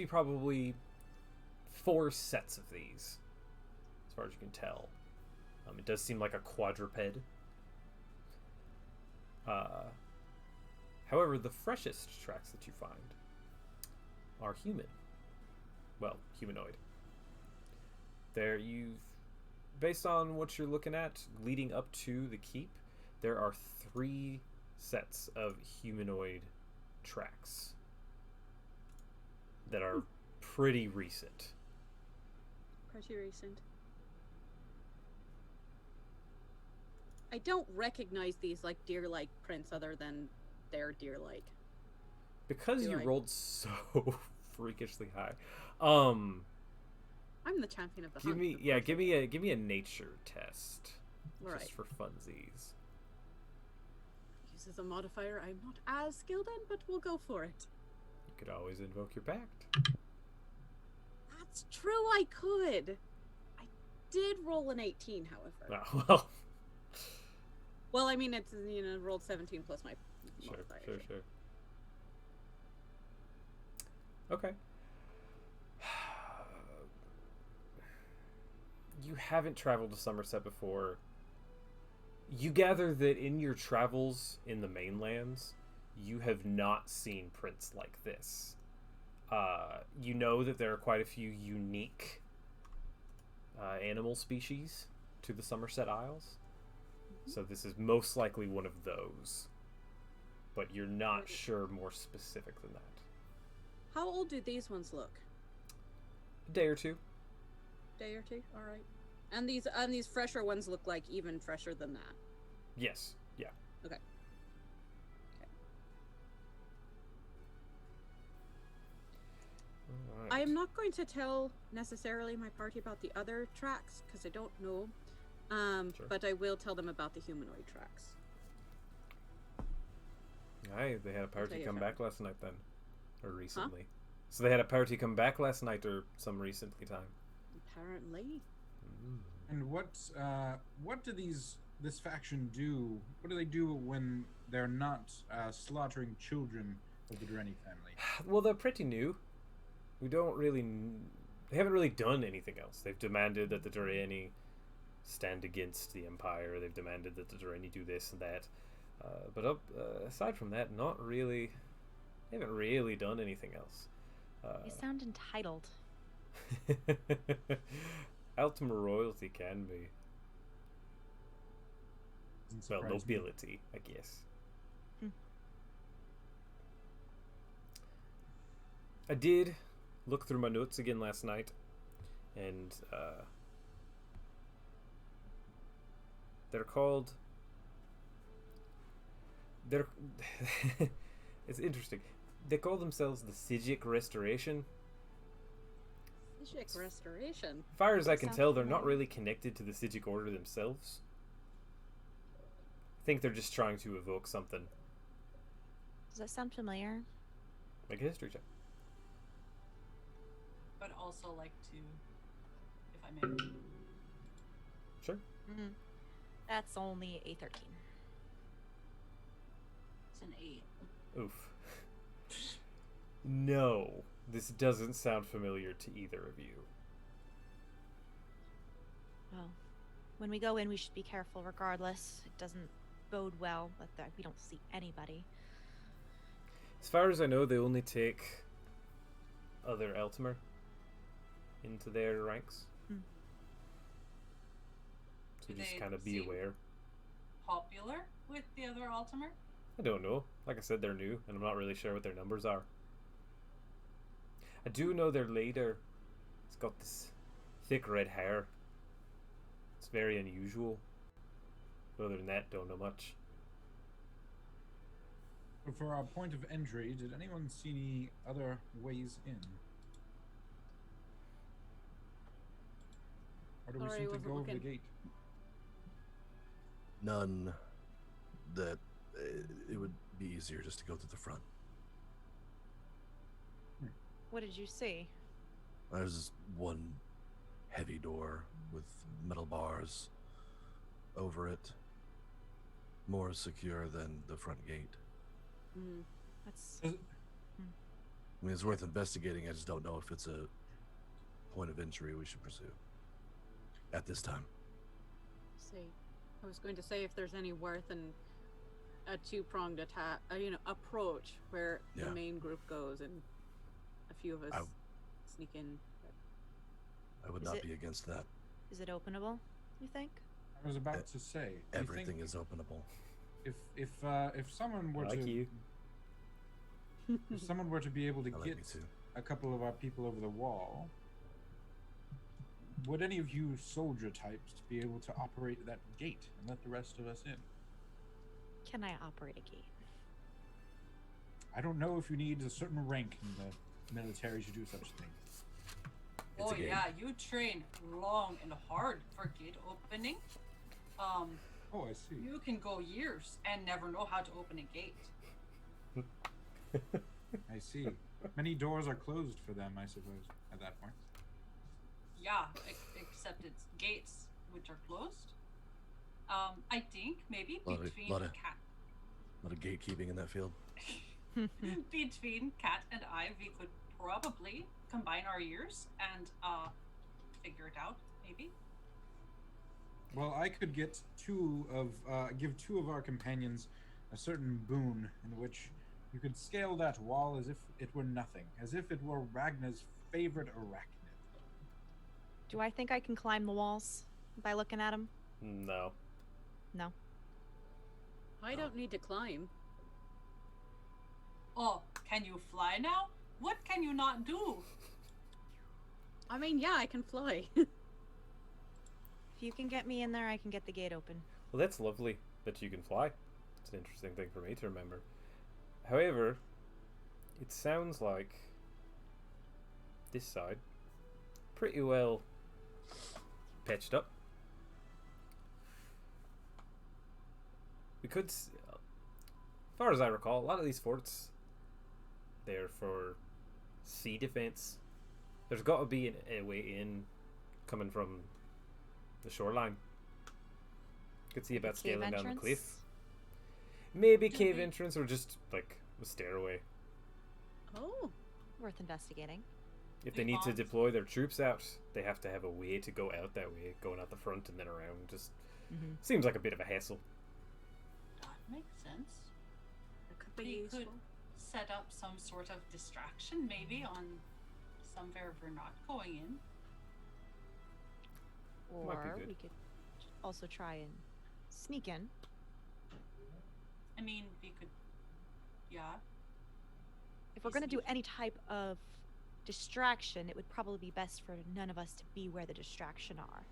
probably 4 sets of these, as far as you can tell. It does seem like a quadruped. However, the freshest tracks that you find are human. Well, humanoid. Based on what you're looking at, leading up to the keep, there are 3 sets of humanoid tracks that are pretty recent. Pretty recent. I don't recognize these like deer-like prints other than they're deer-like. Because you Right. rolled so freakishly high. I'm the champion of the Give hunt. me of yeah, course give I me a nature test. am. Right. Just for funsies. Uses a modifier I'm not as skilled in, but we'll go for it. You could always invoke your pact. That's true, I could. I did roll an 18, however. Oh, well. Well, I mean, it's, rolled 17 plus my Sure, modifier. sure. Okay. You haven't traveled to Somerset before. You gather that in your travels in the mainlands, you have not seen prints like this. You know that there are quite a few unique animal species to the Somerset Isles. So this is most likely one of those. But you're not sure more specific than that. How old do these ones look? A day or two. Day or two? All right. And these fresher ones look like even fresher than that. Yes. Yeah. Okay. Alright. I am not going to tell necessarily my party about the other tracks because I don't know. Sure. But I will tell them about the humanoid tracks. Aye, they had a party you come how- back last night then. Or recently. So they had a party come back last night or some recently time. Apparently. And what do this faction do? What do they do when they're not slaughtering children of the Durrani family? Well, they're pretty new. We don't really... They haven't really done anything else. They've demanded that the Durrani stand against the Empire. They've demanded that the Durrani do this and that. But aside from that, not really... They haven't really done anything else. You sound entitled. Ultima royalty can be. Doesn't Well, surprise me. nobility, I guess. I did look through my notes again last night, and they're called. They're. It's interesting. They call themselves the Sijic Restoration. Sijic Restoration. As far as I can Sounds tell, they're not familiar. really connected to the Sijic Order themselves. I think they're just trying to evoke something. Does that sound familiar? Make a history check. But also like to, if I may. Sure. Mm-hmm. That's only a 13. It's an 8. Oof. No, this doesn't sound familiar to either of you. Well, when we go in, we should be careful regardless. It doesn't bode well that we don't see anybody. As far as I know, they only take other Eltimer into their ranks. So Do just they kind of be seem- aware. Popular with the other Altimer? I don't know. Like I said, they're new, and I'm not really sure what their numbers are. I do know their leader has got this thick red hair. It's very unusual. But other than that, don't know much. But for our point of entry, did anyone see any other ways in? Or do we Sorry, simply wasn't go over the looking. gate? None that it would be easier just to go to the front. What did you see? There's one heavy door with metal bars over it, more secure than the front gate. Mm. That's Is- I mean, it's worth investigating. I just don't know if it's a point of entry we should pursue at this time. I was going to say if there's any worth in a two-pronged attack, approach where Yeah. the main group goes and a few of us I- sneak in. I would Is not it- be against that. Is it openable, you think? I was about to say. do you Everything think is openable. if someone were I like to you. if someone were to be able to I like get me too. a couple of our people over the wall, would any of you soldier types be able to operate that gate and let the rest of us in? Can I operate a gate? I don't know if you need a certain rank in the military to do such things. Oh yeah, you train long and hard for gate opening. Oh, I see. You can go years and never know how to open a gate. I see. Many doors are closed for them, I suppose, at that point. Yeah, except it's gates which are closed. I think maybe between lot of Cat gatekeeping in that field. between Cat and I, we could probably combine our ears and figure it out. Maybe. Well, I could give two of our companions a certain boon in which you could scale that wall as if it were nothing, as if it were Ragna's favorite arachnid. Do I think I can climb the walls by looking at them? No. No. I don't need to climb. Oh, can you fly now? What can you not do? I mean, yeah, I can fly. If you can get me in there, I can get the gate open. Well, that's lovely that you can fly. It's an interesting thing for me to remember. However, it sounds like this side pretty well patched up. We could, as far as I recall, a lot of these forts, they're for sea defense. There's got to be a way in coming from the shoreline. Could see about Cave scaling down the entrance? cliff. Maybe cave entrance or just like a stairway. Oh. Worth investigating. If they need to deploy their troops out, they have to have a way to go out that way, going out the front and then around. Just seems like a bit of a hassle. That makes sense. It could be We useful. could set up some sort of distraction, maybe on somewhere we're not going in. Might be Or good. we could also try and sneak in. I mean, we could, yeah. If we're going to do any type of distraction, it would probably be best for none of us to be where the distraction are.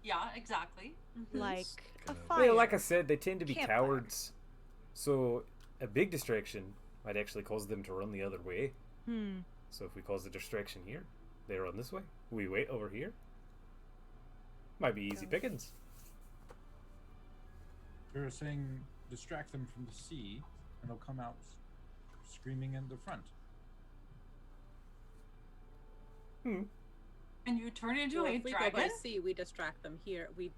Yeah, exactly. Like a kinda- fire. Well, like I said, they tend to be Campfire. cowards. So a big distraction might actually cause them to run the other way. So if we cause a distraction here, they run this way. We wait over here. Might be easy pickings. You're saying distract them from the sea, and they'll come out screaming in the front. And you turn into Well, a if we go dragon? by sea, we distract them here. We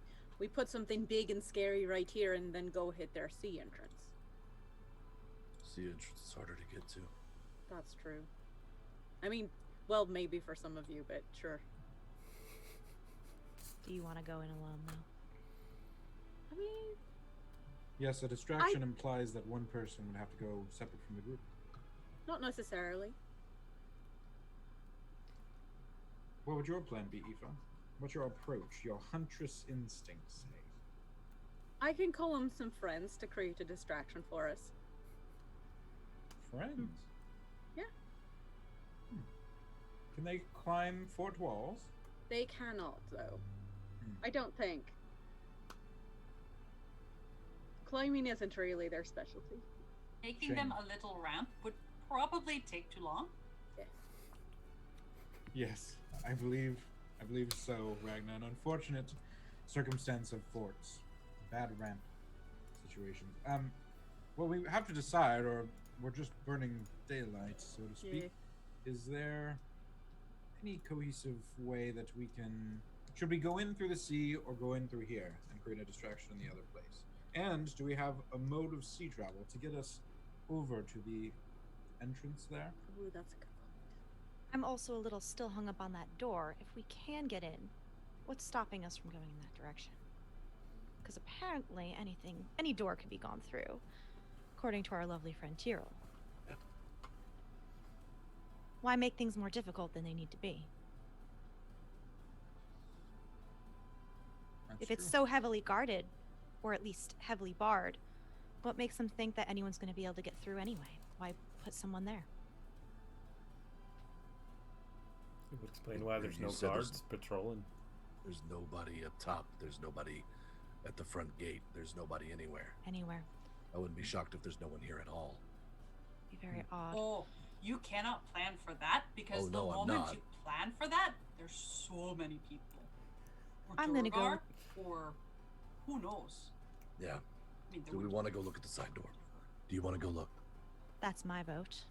put something big and scary right here, and then go hit their sea entrance. Sea entrance is harder to get to. That's true. I mean, well, maybe for some of you, but sure. Do you want to go in alone, though? I mean, Yes, a distraction implies that one person would have to go separate from the group. not necessarily. What would your plan be, Aoife? What's your approach, your huntress instincts say? I can call them some friends to create a distraction for us. Friends? Yeah. Can they climb fort walls? They cannot, though. I don't think. Climbing isn't really their specialty. Making them a little ramp would probably take too long. Yes. Yes, I believe so, Ragnar. An unfortunate circumstance of forts. Bad ramp situations. Well, we have to decide, or we're just burning daylight, so to speak. Is there any cohesive way that we can... Should we go in through the sea or go in through here and create a distraction in the other place? And do we have a mode of sea travel to get us over to the entrance there? Ooh, that's a good point. I'm also a little still hung up on that door. If we can get in, what's stopping us from going in that direction? Because apparently any door can be gone through, according to our lovely friend Tyrell. Why make things more difficult than they need to be? That's If it's true. so heavily guarded, or at least heavily barred, what makes them think that anyone's going to be able to get through anyway? Why put someone there? It would explain why there's You no said guards patrolling. There's nobody up top. There's nobody at the front gate. There's nobody anywhere. Anywhere. I wouldn't be shocked if there's no one here at all. Be very odd. Oh, you cannot plan for that because Oh, the no, I'm moment not. you plan for that, there's so many people. Or I'm gonna go Duergar, or who knows? Yeah. I mean, there Do we would- want to go look at the side door? Do you want to go look? That's my vote.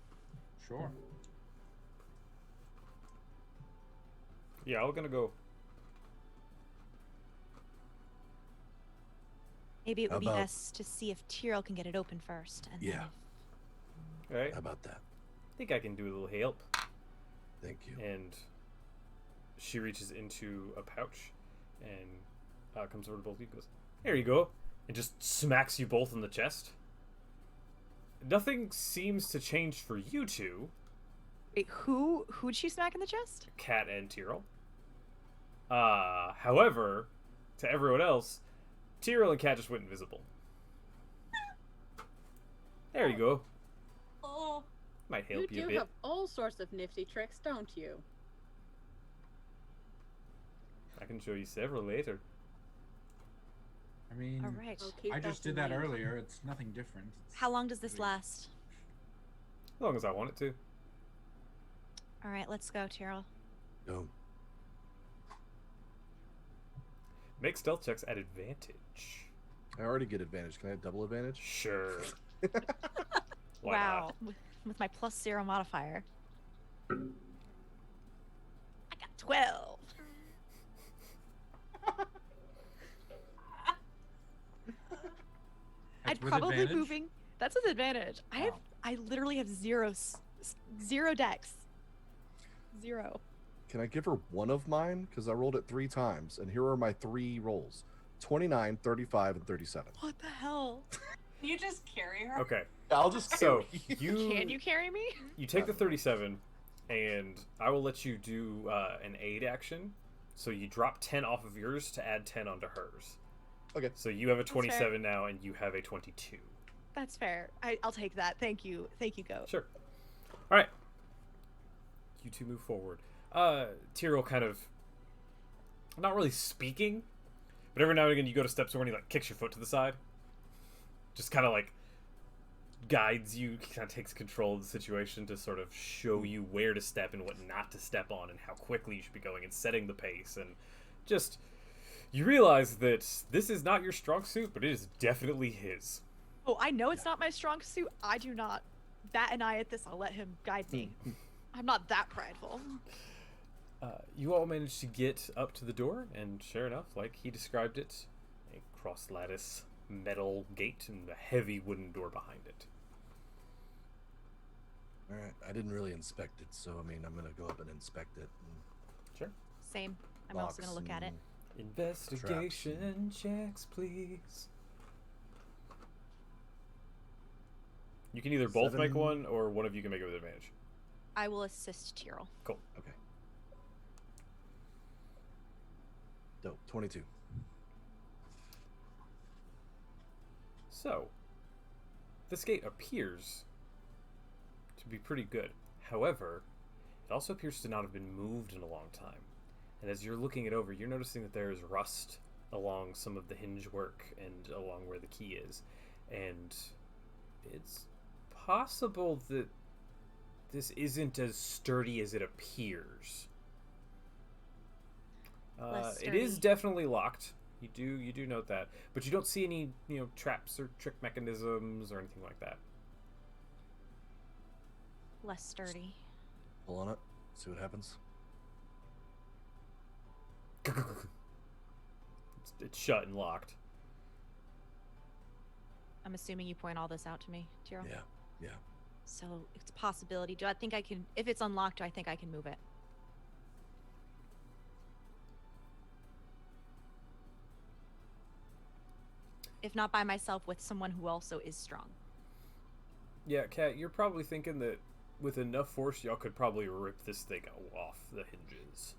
Sure. Yeah, I'm gonna go. Maybe it How would be about- best to see if Tyrell can get it open first. And Yeah. All right. How about that? I think I can do a little help. Thank you. And she reaches into a pouch and comes over to both of you and goes, "There you go," and just smacks you both in the chest. Nothing seems to change for you two, Wait, who'd she smack in the chest? Cat and Tyrell. However, to everyone else, Tyrell and Cat just went invisible. There you go. Oh, Might You help you a do bit. have all sorts of nifty tricks, don't you? I can show you several later. I mean, All right. I'll keep I just in did that mind. earlier. It's nothing different. How long does this last? As long as I want it to. All right, let's go, Tyrell. Go. Make stealth checks at advantage. I already get advantage. Can I have double advantage? Sure. Why wow. not? With my +0 modifier. I got 12. That's I'd with probably advantage? moving. That's with advantage. Wow. I literally have zero dex. 0. Can I give her one of mine? Because I rolled it 3 times, and here are my 3 rolls: 29, 35, and 37. What the hell? can you just carry her? Okay. I'll just So carry Can you carry me? you take the 37, and I will let you do an aid action. So you drop 10 off of yours to add 10 onto hers. Okay. So you have a fair. 27 now, and you have a 22. That's fair. I'll take that. Thank you. Thank you, Goat. Sure. All right. You two move forward. Tyrell kind of not really speaking, but every now and again you go to step somewhere and he like kicks your foot to the side. Just kind of like guides you, kind of takes control of the situation to sort of show you where to step and what not to step on and how quickly you should be going and setting the pace, and just you realize that this is not your strong suit, but it is definitely his. Oh, I know it's not my strong suit. I do not bat an eye at this. I'll let him guide me. I'm not that prideful. You all managed to get up to the door, and sure enough, like he described it, a cross lattice metal gate and a heavy wooden door behind it. All right. I didn't really inspect it, so I mean, I'm gonna go up and inspect it. And Sure. Same. I'm also locks gonna look at it. and- Investigation checks, please. You can either both make 7. one, or one of you can make it with advantage. I will assist Tyrell. Cool. Okay. Dope. 22. So, this gate appears to be pretty good. However, it also appears to not have been moved in a long time. And as you're looking it over, you're noticing that there is rust along some of the hinge work and along where the key is. And it's possible that this isn't as sturdy as it appears. Less It is sturdy. definitely locked. You do note that, but you don't see any traps or trick mechanisms or anything like that. Less sturdy. Pull on it. See what happens. It's shut and locked. I'm assuming you point all this out to me, Tyrell. Yeah. Yeah. So it's a possibility. Do I think I can? If it's unlocked, do I think I can move it? If not by myself, with someone who also is strong. Yeah, Kat, you're probably thinking that with enough force, y'all could probably rip this thing off the hinges.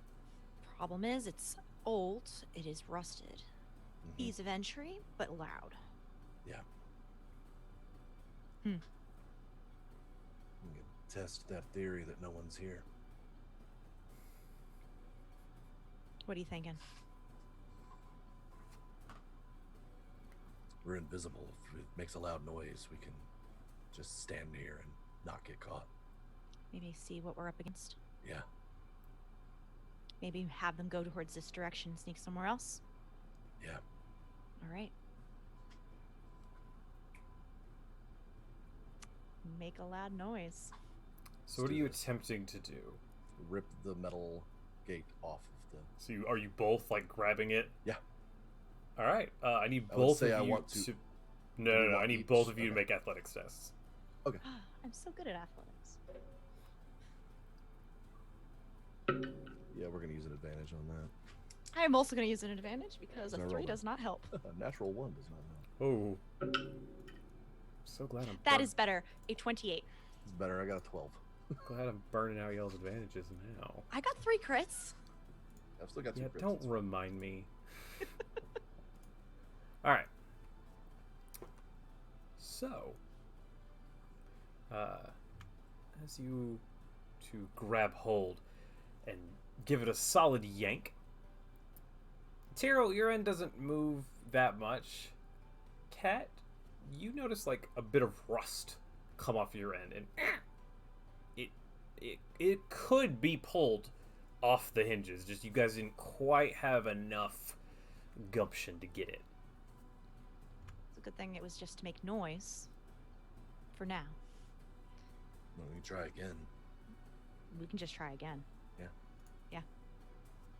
Problem is, it's old. It is rusted. Mhm. Ease of entry, but loud. Yeah. Hmm. We can test that theory that no one's here. What are you thinking? We're invisible. If it makes a loud noise, we can just stand here and not get caught. Maybe see what we're up against. Yeah. Maybe have them go towards this direction and sneak somewhere else. Yeah. All right. Make a loud noise. So what are you attempting to do? Rip the metal gate off of the. So are you both like grabbing it? Yeah. All right. I need I would both say of I you want to- No. I want need each? both of you to Okay. make athletics tests. Okay. I'm so good at athletics. Yeah, we're gonna use an advantage on that. I'm also going to use an advantage because a No 3 roller. does not help. A natural 1 does not help. Oh. So glad I'm That is better. A 28. It's better. I got a 12. glad I'm burning out y'all's advantages now. I got 3 crits. I've still got 2 Yeah, crits. don't remind me. All right. So, as you to grab hold and give it a solid yank, Tyrell, your end doesn't move that much. Cat, you notice like a bit of rust come off your end, and it could be pulled off the hinges. Just you guys didn't quite have enough gumption to get it. It's a good thing it was just to make noise. For now. Well, we can try again. We can just try again.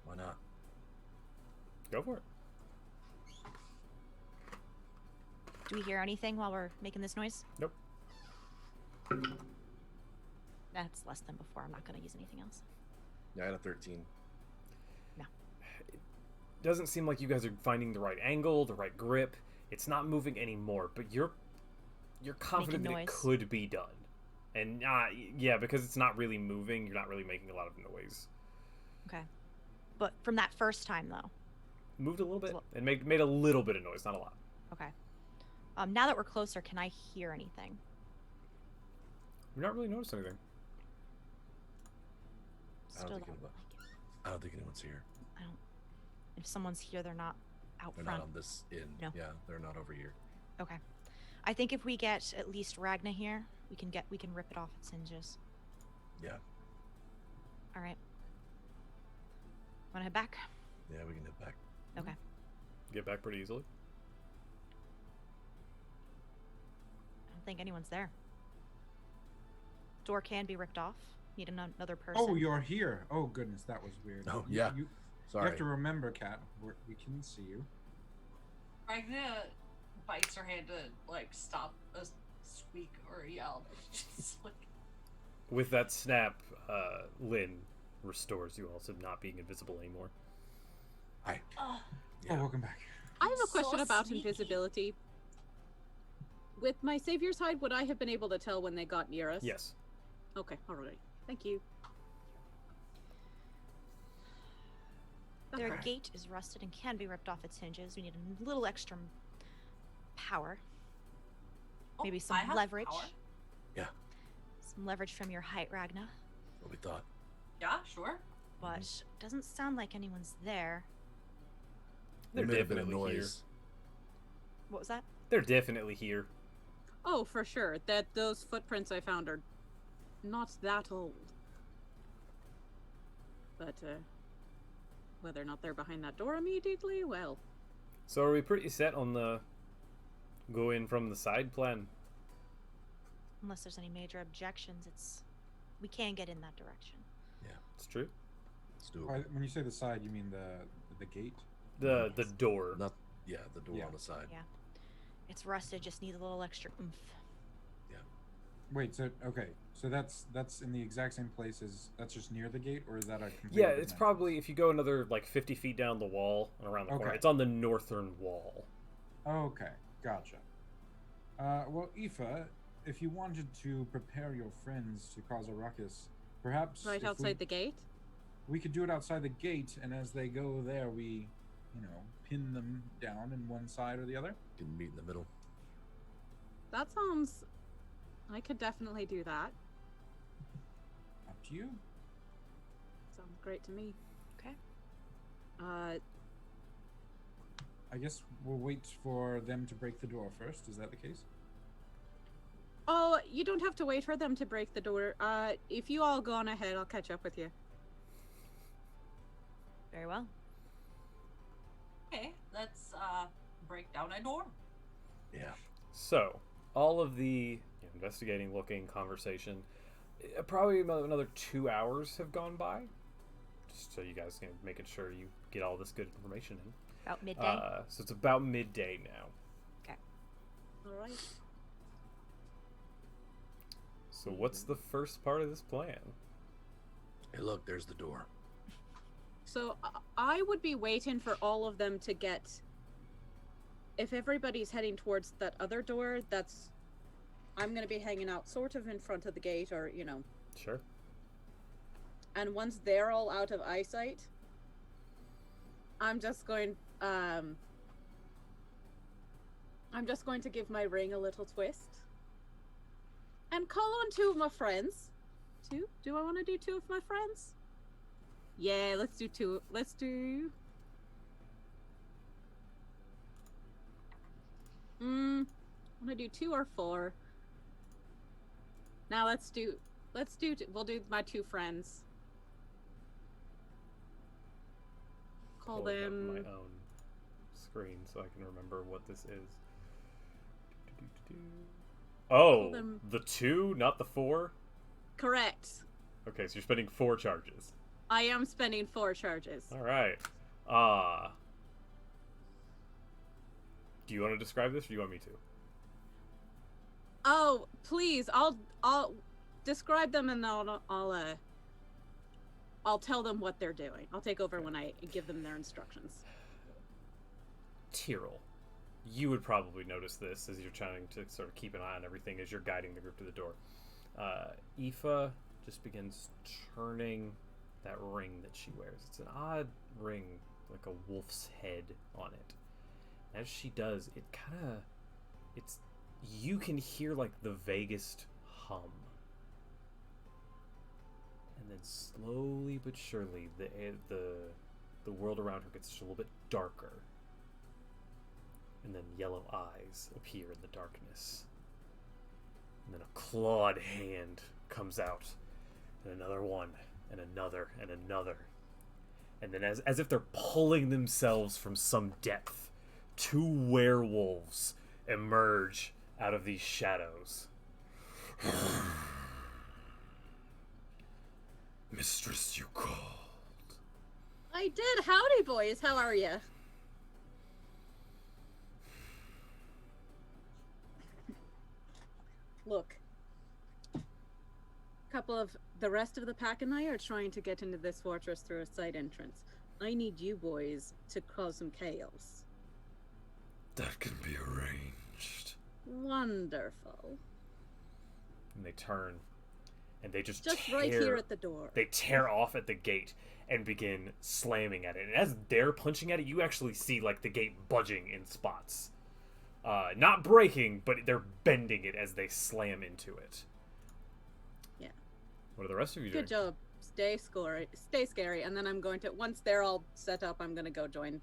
Why not? Go for it. Do we hear anything while we're making this noise? Nope. That's less than before. I'm not going to use anything else. Yeah, I had a 13. Doesn't seem like you guys are finding the right angle, the right grip. It's not moving anymore, but you're confident that Making it noise. could be done. And yeah, because it's not really moving, you're not really making a lot of noise. Okay. But from that first time, though. Moved a little bit Well- and made a little bit of noise, not a lot. Okay. Now that we're closer, can I hear anything? You're not really noticing anything. I don't Still think don't anybody- like it. I don't think anyone's here. I don't. If someone's here, they're not out They're front. not on this end. No. Yeah, they're not over here. Okay. I think if we get at least Ragna here, we can rip it off its hinges. Yeah. All right. Want to head back? Yeah, we can head back. Okay. Get back pretty easily. I don't think anyone's there. Door can be ripped off. Need another person. Oh, you're here. Oh, goodness, that was weird. Oh, You- yeah. You Sorry. have to remember, Kat, we can see you. Ragna bites her hand to like stop a squeak or a yell. Just like With that snap, Lynn restores you all to not being invisible anymore. Hi. oh, Yeah. Oh, welcome back. I have a So question about sneaky. invisibility. With my savior's hide, would I have been able to tell when they got near us? Yes. Okay, alright. Thank you. Their Okay. gate is rusted and can be ripped off its hinges. We need a little extra power. oh, Maybe I some have leverage. power. Some leverage from your height, Ragna. What we thought. Yeah, sure. But doesn't sound like anyone's there. They They're made a bit of definitely here. noise. What was that? They're definitely here. Oh, for sure. That those footprints I found are not that old. But whether or not they're behind that door immediately, well, So are we pretty set on the go in from the side plan? Unless there's any major objections, we can get in that direction. It's true. Let's do By- it. When you say the side, you mean the gate? The Yes. door. Not. Yeah, the door Yeah. on the side. Yeah. It's rusted, just needs a little extra oomph. Wait, so okay, so that's in the exact same place as that's just near the gate, or is that a completely Yeah, different it's entrance? probably if you go another like 50 feet down the wall and around the corner. Okay. It's on the northern wall. Okay, gotcha. Well, Aoife, if you wanted to prepare your friends to cause a ruckus, perhaps right if outside the gate. we could do it outside the gate, and as they go there, we, pin them down in one side or the other. Can meet in the middle. That sounds. I could definitely do that. Up to you. Sounds great to me. Okay. I guess we'll wait for them to break the door first. Is that the case? Oh, you don't have to wait for them to break the door. If you all go on ahead, I'll catch up with you. Very well. Okay, let's break down a door. Yeah. So, all of the investigating, looking, conversation, probably another 2 hours have gone by. Just so you guys can making sure you get all this good information in. About midday. So it's about midday now. Okay. All right. So what's the first part of this plan? Hey, look, there's the door. So I would be waiting for all of them to get. If everybody's heading towards that other door, I'm gonna be hanging out sort of in front of the gate, or Sure. And once they're all out of eyesight, I'm just going to give my ring a little twist and call on 2 of my friends. 2? Do I want to do 2 of my friends? Yeah, let's do 2. Let's do. Want to do 2 or 4? Now we'll do my 2 friends. Call Pulling up them. my own screen so I can remember what this is. Oh, them- the 2, not the 4? Correct. Okay, so you're spending 4 charges. I am spending 4 charges. All right. Do you want to describe this, or do you want me to? Oh, please! I'll describe them, and I'll tell them what they're doing. I'll take over when I give them their instructions. Tyrell, you would probably notice this as you're trying to sort of keep an eye on everything as you're guiding the group to the door. Aoife just begins turning that ring that she wears. It's an odd ring, like a wolf's head on it. As she does, you can hear like the vaguest hum. And then slowly but surely, the world around her gets just a little bit darker. And then yellow eyes appear in the darkness. And then a clawed hand comes out. And another one, and another, and another. And then as if they're pulling themselves from some depth, 2 werewolves emerge out of these shadows. Mistress, you called. I did. Howdy, boys. How are you? Look. Couple of the rest of the pack and I are trying to get into this fortress through a side entrance. I need you boys to cause some chaos. That can be arranged. Wonderful. And they turn, and they just right here at the door. They tear off at the gate and begin slamming at it. And as they're punching at it, you actually see like the gate budging in spots. Not breaking, but they're bending it as they slam into it. Yeah. What are the rest of you doing? Good job. Stay scary. And then I'm going to, once they're all set up, I'm going to go join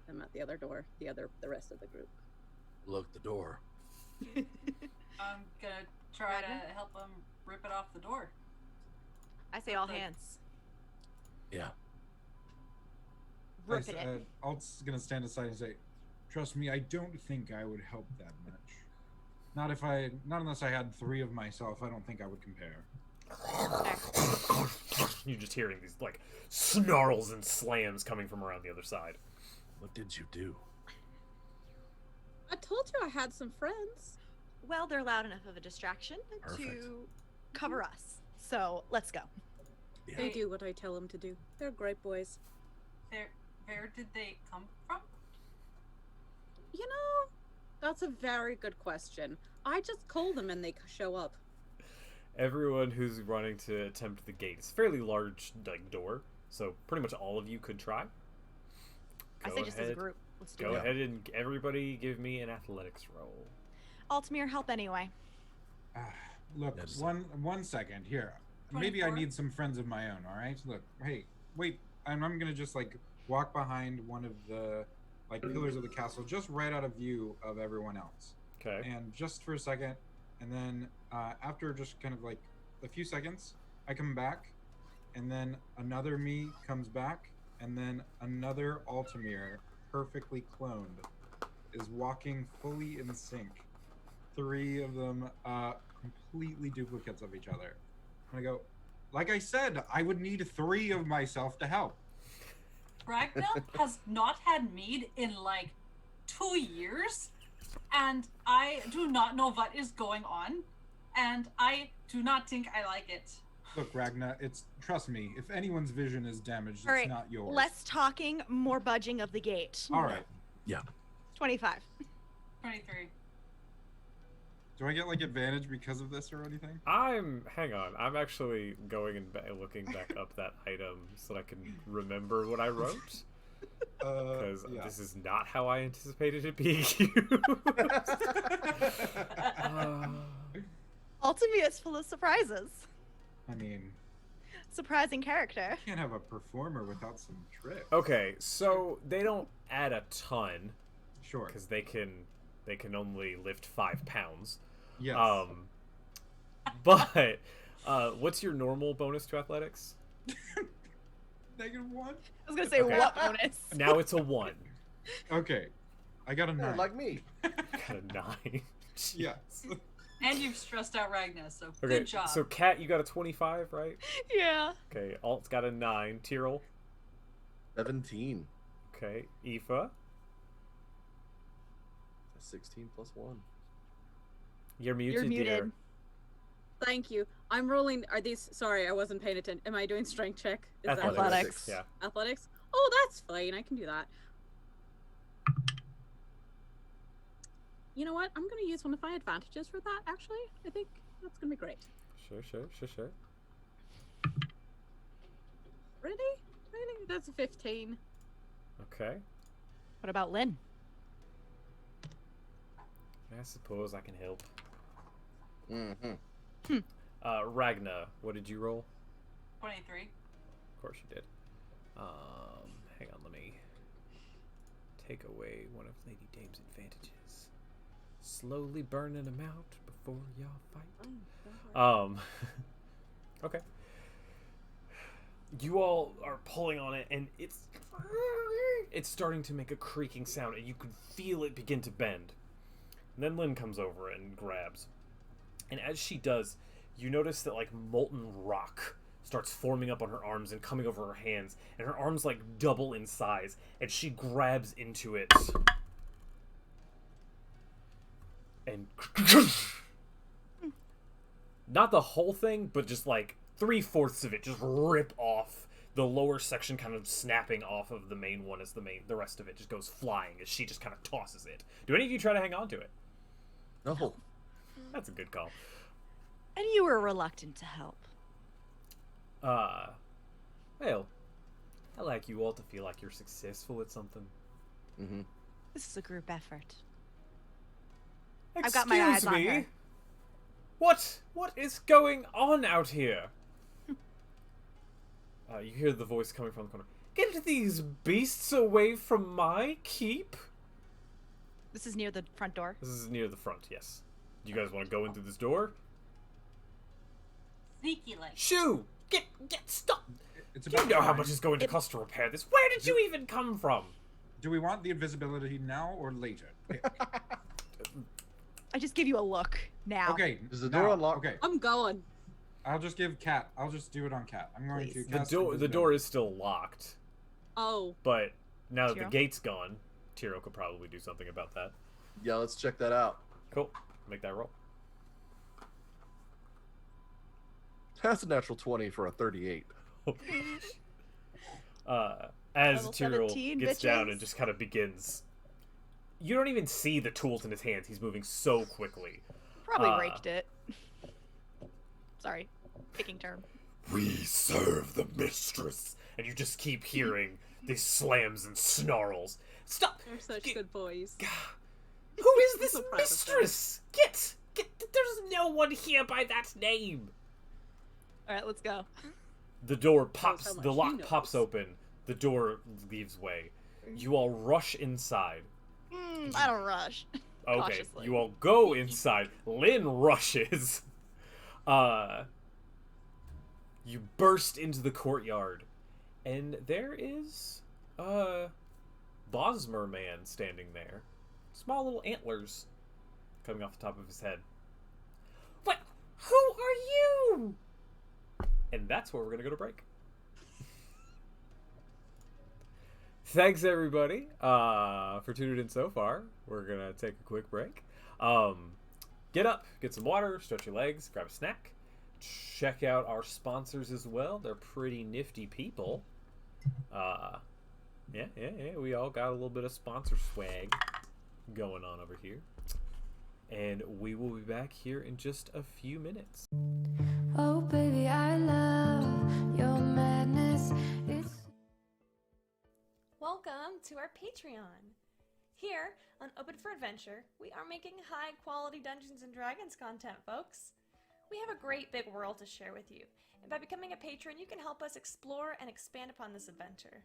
them at the other door, the rest of the group. Look, the door. I'm gonna try to help them rip it off the door. I say all hands. Yeah. Rip it in. Alt's gonna stand aside and say, "Trust me, I don't think I would help that much. Not unless I had 3 of myself. I don't think I would compare." You're just hearing these like snarls and slams coming from around the other side. What did you do? I told you I had some friends. Well, they're loud enough of a distraction Perfect. to cover us. So let's go. Yeah. They do what I tell them to do. They're great boys. Where did they come from? You know, that's a very good question. I just call them and they show up. Everyone who's running to attempt the gate, it's a fairly large like door, so pretty much all of you could try. I say just as a group. Let's do Go it. ahead and everybody give me an athletics roll. Altamir, help anyway. Look, That's- one second here. Maybe I 24? need some friends of my own. All right. Look, hey, wait. I'm gonna just like walk behind one of the pillars of the castle, just right out of view of everyone else. Okay. And just for a second, and then after just kind of like a few seconds, I come back, and then another me comes back, and then another Altamir, perfectly cloned, is walking fully in sync. 3 of them completely duplicates of each other. And I go, like I said, I would need 3 of myself to help. Ragna has not had mead in like 2 years, and I do not know what is going on, and I do not think I like it. Look, Ragna, trust me, if anyone's vision is damaged, All right, it's not yours. less talking, more budging of the gate. All right. Yeah. 25. 23. Do I get advantage because of this or anything? Hang on. I'm actually going and looking back up that item so that I can remember what I wrote. Because this is not how I anticipated it being used. Altamir is full of surprises. I mean, Surprising character. you can't have a performer without some tricks. Okay, so they don't add a ton Sure. because they can only lift 5 pounds. Yes. But what's your normal bonus to athletics? -1? I was gonna say, Okay. what bonus? Now it's a 1. Okay. I got a 9. Like me. Got a 9. Yes. And you've stressed out Ragna, so Okay, good job. so Kat, you got a 25, right? Yeah. Okay, Alt's got a 9. Tyrell. 17. Okay, Aoife. 16 plus 1. You're muted, You're dear. muted. Thank you. I'm rolling. Are these? Sorry, I wasn't paying attention. Am I doing strength check? Is that Athletics. Yeah. athletics? Oh, that's fine. I can do that. You know what? I'm gonna use one of my advantages for that. Actually, I think that's gonna be great. Sure. Really? That's a 15. Okay. What about Lynn? I suppose I can help. Mm-hmm. Ragna, what did you roll? 23. Of course you did. Hang on, let me take away one of Lady Dame's advantages. Slowly burning them out before y'all fight. Okay. You all are pulling on it, and it's starting to make a creaking sound, and you can feel it begin to bend. And then Lynn comes over and grabs. And as she does, you notice that molten rock starts forming up on her arms and coming over her hands, and her arms double in size, and she grabs into it. And not the whole thing, but just 3/4 of it just rip off. The lower section kind of snapping off of the main one as the rest of it just goes flying as she just kind of tosses it. Do any of you try to hang on to it? No. That's a good call. And you were reluctant to help. Well, I like you all to feel like you're successful at something. Mm-hmm. This is a group effort. Excuse I've got my eyes on her. What is going on out here? You hear the voice coming from the corner. Get these beasts away from my keep. This is near the front door. This is near the front, yes. Do you guys want to go into this door? Sneaky like. Shoo! Get stop! It's You about know how time. much it's going to cost to repair this. Where did you even come from? Do we want the invisibility now or later? Pick. I just give you a look now. Okay. Is the door now. unlocked? Okay. I'm going. I'll just give Cat. I'll just do it on Cat. I'm going Please. to The cast door invisibility. is still locked, Oh, but now that the Tiro? gate's gone, Tiro could probably do something about that. Yeah, let's check that out. Cool. Make that roll. That's a natural 20 for a 38. As Level Tyrell 17, gets down bitches. and just kind of begins. You don't even see the tools in his hands. He's moving so quickly. Probably raked it. Sorry. Picking term. We serve the mistress. And you just keep hearing these slams and snarls. Stop! they're such Get- good boys. Who is this So proud of them. mistress? Get! There's no one here by that name. All right, let's go. The door pops. how much The he lock knows. pops open. The door leaves way. You all rush inside. I don't rush. Okay, Cautiously. you all go inside. Lynn rushes. You burst into the courtyard, and there is Bosmer man standing there. Small little antlers coming off the top of his head. What? Who are you? And that's where we're gonna go to break. Thanks everybody for tuning in so far. We're gonna take a quick break. Get up, get some water, stretch your legs, grab a snack. Check out our sponsors as well. They're pretty nifty people. Yeah. We all got a little bit of sponsor swag going on over here. And we will be back here in just a few minutes. Oh baby, I love your madness. Welcome to our Patreon. Here on Open for Adventure, we are making high quality Dungeons and Dragons content, folks. We have a great big world to share with you, and by becoming a patron, you can help us explore and expand upon this adventure.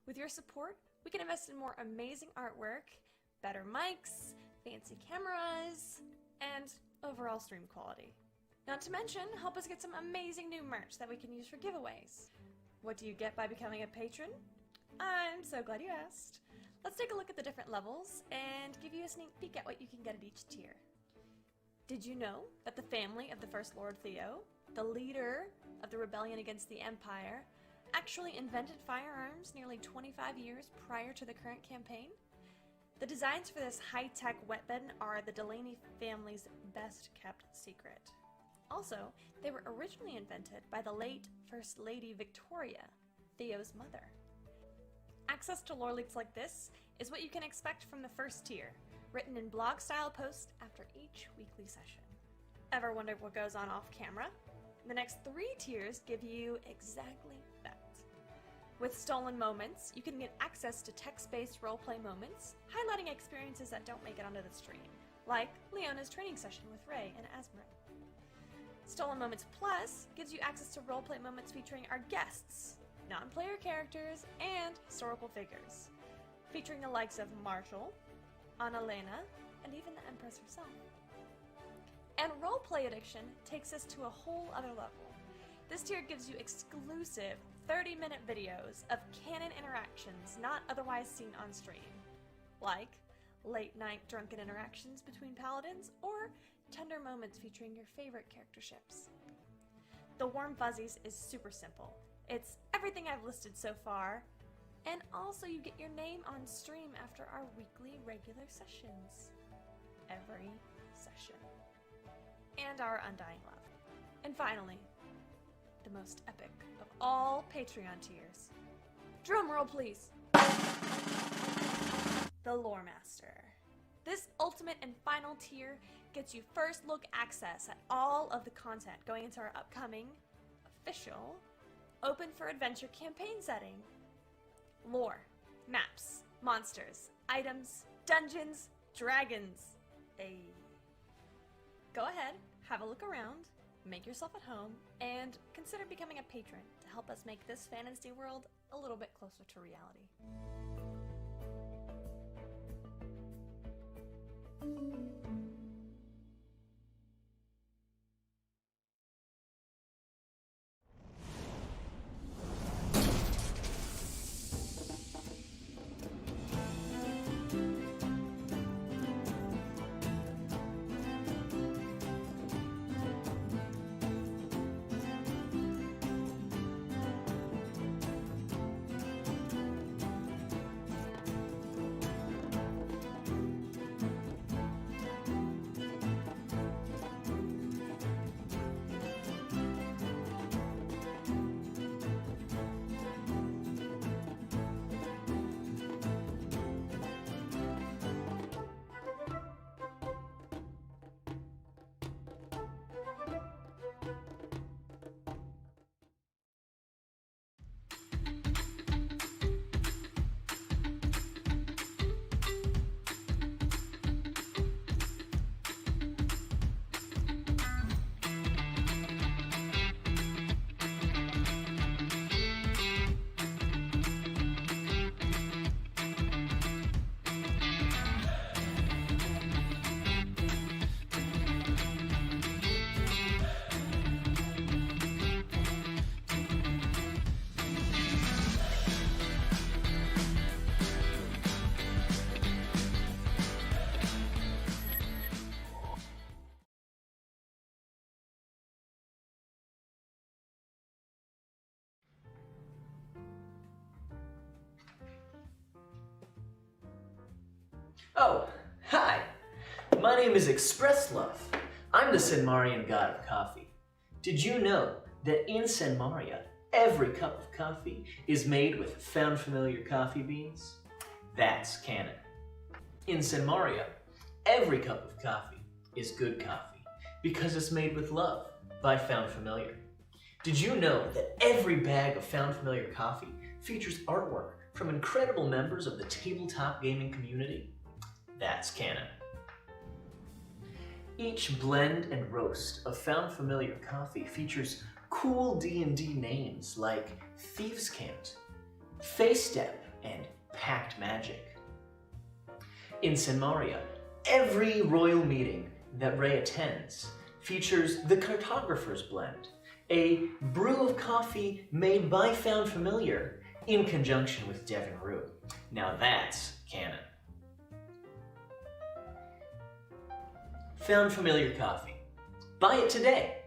With your support, we can invest in more amazing artwork, better mics, fancy cameras, and overall stream quality. Not to mention, help us get some amazing new merch that we can use for giveaways. What do you get by becoming a patron? I'm so glad you asked. Let's take a look at the different levels and give you a sneak peek at what you can get at each tier. Did you know that the family of the First Lord Theo, the leader of the rebellion against the Empire, actually invented firearms nearly 25 years prior to the current campaign? The designs for this high-tech weapon are the Delaney family's best-kept secret. Also, they were originally invented by the late First Lady Victoria, Theo's mother. Access to lore leaks like this is what you can expect from the first tier, written in blog-style posts after each weekly session. Ever wondered what goes on off-camera? The next 3 tiers give you exactly that. With Stolen Moments, you can get access to text-based roleplay moments, highlighting experiences that don't make it onto the stream, like Leona's training session with Ray and Asmarin. Stolen Moments Plus gives you access to roleplay moments featuring our guests, non-player characters, and historical figures, featuring the likes of Marshall, Annalena, and even the Empress herself. And Roleplay Addiction takes us to a whole other level. This tier gives you exclusive 30-minute videos of canon interactions not otherwise seen on stream, like late-night drunken interactions between paladins or tender moments featuring your favorite character ships. The Warm Fuzzies is super simple. It's everything I've listed so far, and also you get your name on stream after our weekly regular sessions. Every session. And our undying love. And finally, the most epic of all Patreon tiers. Drum roll, please. The Lore Master. This ultimate and final tier gets you first look access at all of the content going into our upcoming official Open for Adventure campaign setting. Lore, maps, monsters, items, dungeons, dragons. Go ahead, have a look around, make yourself at home, and consider becoming a patron to help us make this fantasy world a little bit closer to reality. Oh, hi. My name is Express Love. I'm the Senmarian god of coffee. Did you know that in Senmaria, every cup of coffee is made with found familiar coffee beans? That's canon. In Senmaria, every cup of coffee is good coffee because it's made with love by Found Familiar. Did you know that every bag of Found Familiar coffee features artwork from incredible members of the tabletop gaming community? That's canon. Each blend and roast of Found Familiar coffee features cool D&D names like Thieves' Cant, Face Step, and Pact Magic. In Senmaria, every royal meeting that Ray attends features the Cartographer's Blend, a brew of coffee made by Found Familiar in conjunction with Devin Rue. Now that's canon. Found Familiar coffee. Buy it today.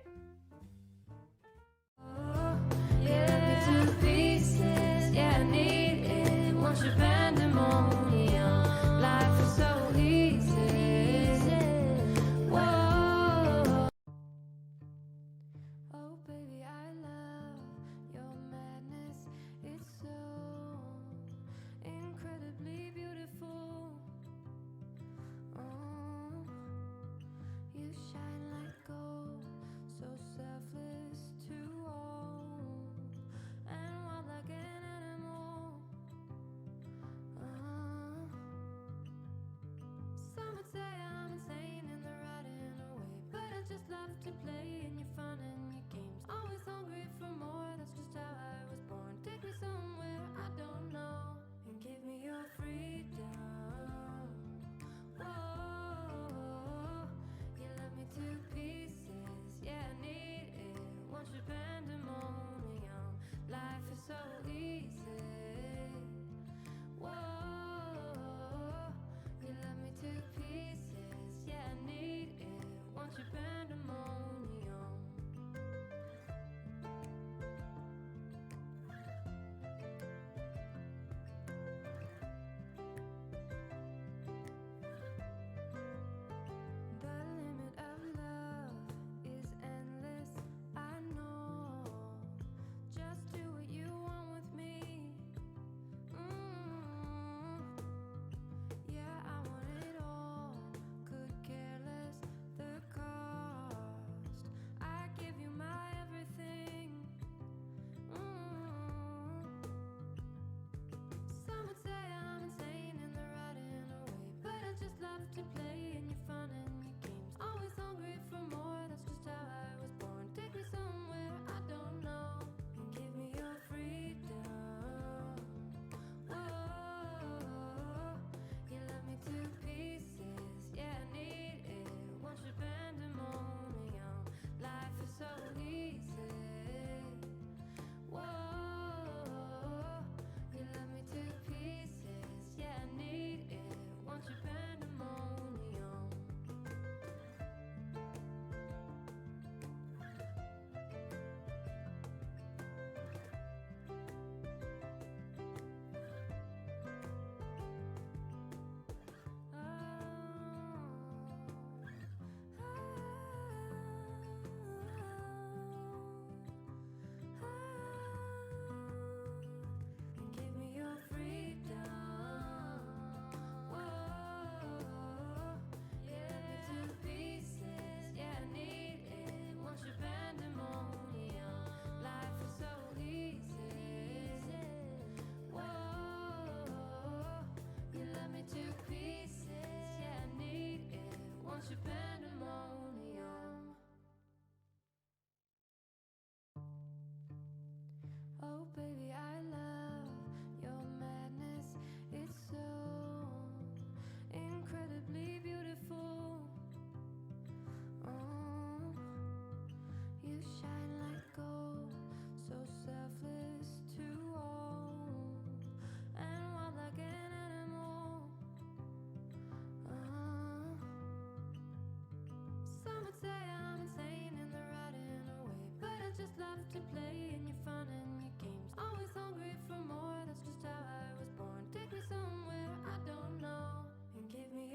Give me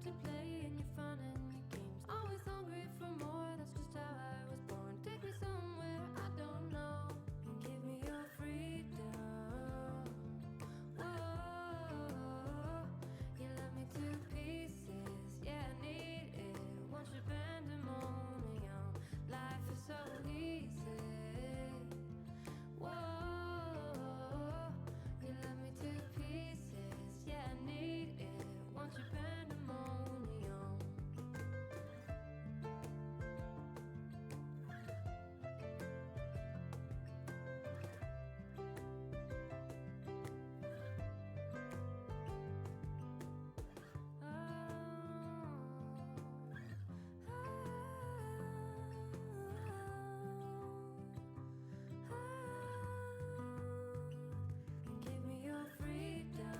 to play in your fun and your games. Always hungry for more, that's just how I was born. Take me somewhere I don't know and give me your freedom. Whoa, you love me to pieces, yeah, I need it. Want your pandemonium, life is so easy. Whoa, you love me to pieces, yeah, I need it. Want your pandemonium. Give me your freedom.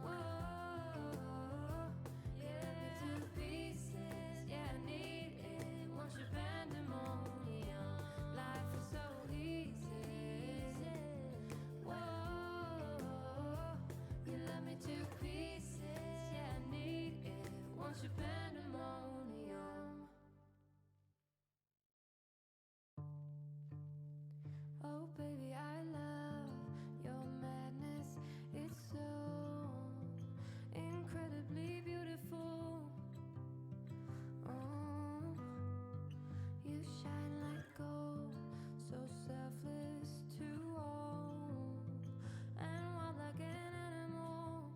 Whoa, yeah, me to pieces. Yeah, I need it. Want your pandemonium. Life is so easy. Whoa, you love me to pieces. Yeah, I need it. Want your pandemonium. Oh baby, I love your madness. It's so incredibly beautiful. Oh, you shine like gold, so selfless to all, and wild like an animal.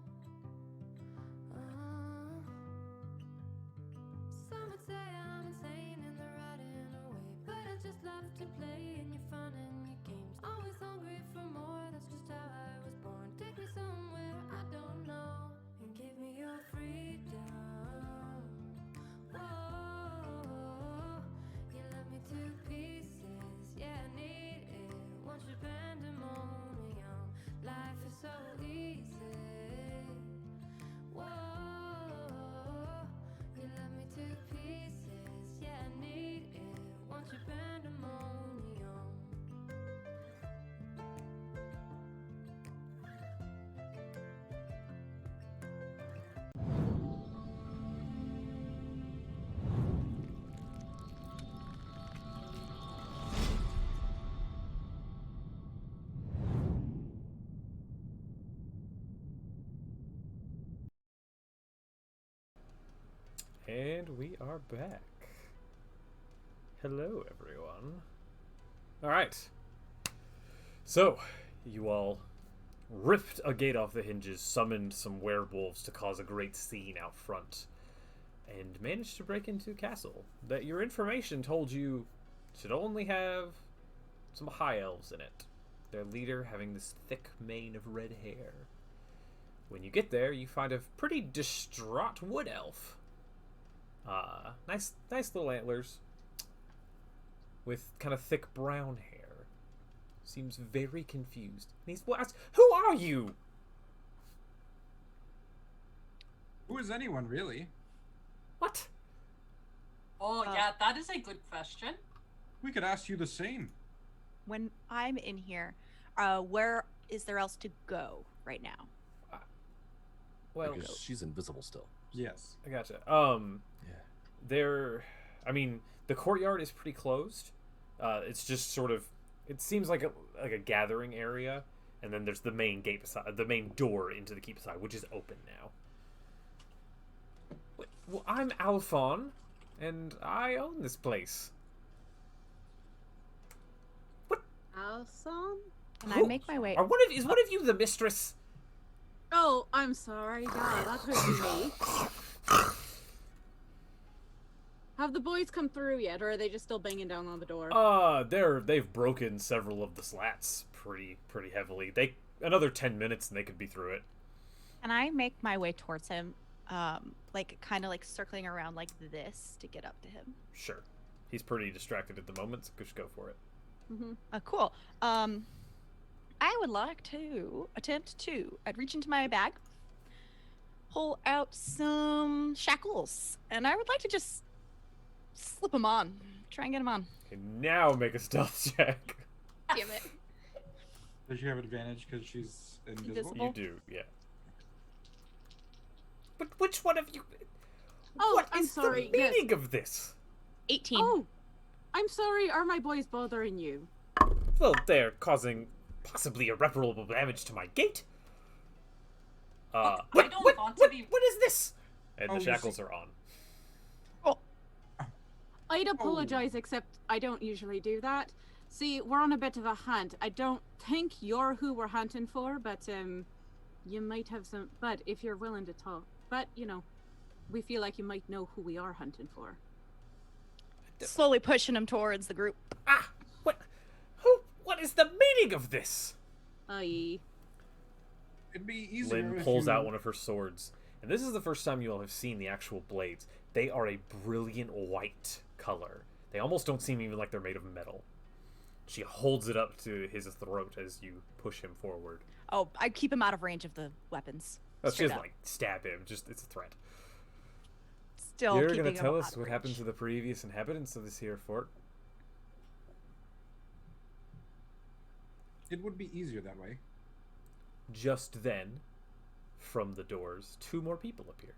Some would say I'm insane in the right in a way, but I just love to play in your fun and your games. Always hungry for more, that's just how I was born. Take me somewhere I don't know and give me your freedom. Whoa, you love me to pieces, yeah, I need it. Want your pandemonium, life is so easy. Whoa, you love me to pieces, yeah, I need it. Want your pandemonium. And we are back. Hello, everyone. Alright. So, you all ripped a gate off the hinges, summoned some werewolves to cause a great scene out front, and managed to break into a castle that your information told you should only have some high elves in it. Their leader having this thick mane of red hair. When you get there, you find a pretty distraught wood elf. Nice little antlers with kind of thick brown hair. Seems very confused. And he's asked, "Who are you?" Who is anyone, really? What? Oh, yeah, that is a good question. We could ask you the same. When I'm in here, where is there else to go right now? Well, Because she's invisible still. Yes. I gotcha. Yeah. I mean, the courtyard is pretty closed. It's just sort of, it seems like a gathering area, and then there's the main gate beside, the main door into the keep beside, which is open now. Well, I'm Alphon, and I own this place. What? Alson? Can I make my way? Is one of you the mistress? Oh, I'm sorry. Yeah, that could be me. Have the boys come through yet, or are they just still banging down on the door? They've broken several of the slats pretty heavily. Another 10 minutes and they could be through it. Can I make my way towards him, like kind of like circling around like this to get up to him? Sure. He's pretty distracted at the moment, so just go for it. Cool. I would like to attempt to reach into my bag, pull out some shackles, and I would like to just slip them on. Try and get them on. Okay, now make a stealth check. Damn it. Does she have advantage because she's invisible? Invisible? You do, yeah. Which one of you? Oh, What I'm is sorry. the Yes. meaning of this? 18. Oh, I'm sorry. Are my boys bothering you? Well, they're causing possibly irreparable damage to my gate. Look, I don't want to be. What is this? And Oh, the you shackles see- are on. I'd apologize, except I don't usually do that. See, we're on a bit of a hunt. I don't think you're who we're hunting for, but you might have some. But if you're willing to talk, but we feel like you might know who we are hunting for. Slowly pushing him towards the group. Ah, what? Who? What is the meaning of this? I. It'd be easier Lynn if pulls you... out one of her swords, and this is the first time you all have seen the actual blades. They are a brilliant white color. They almost don't seem even like they're made of metal. She holds it up to his throat as you push him forward. Oh, I keep him out of range of the weapons. Oh, she Straight doesn't up. like stab him. Just it's a threat. Still You're keeping gonna him tell out us of what happened range. to the previous inhabitants of this here fort? It would be easier that way. Just then, from the doors, 2 more people appear.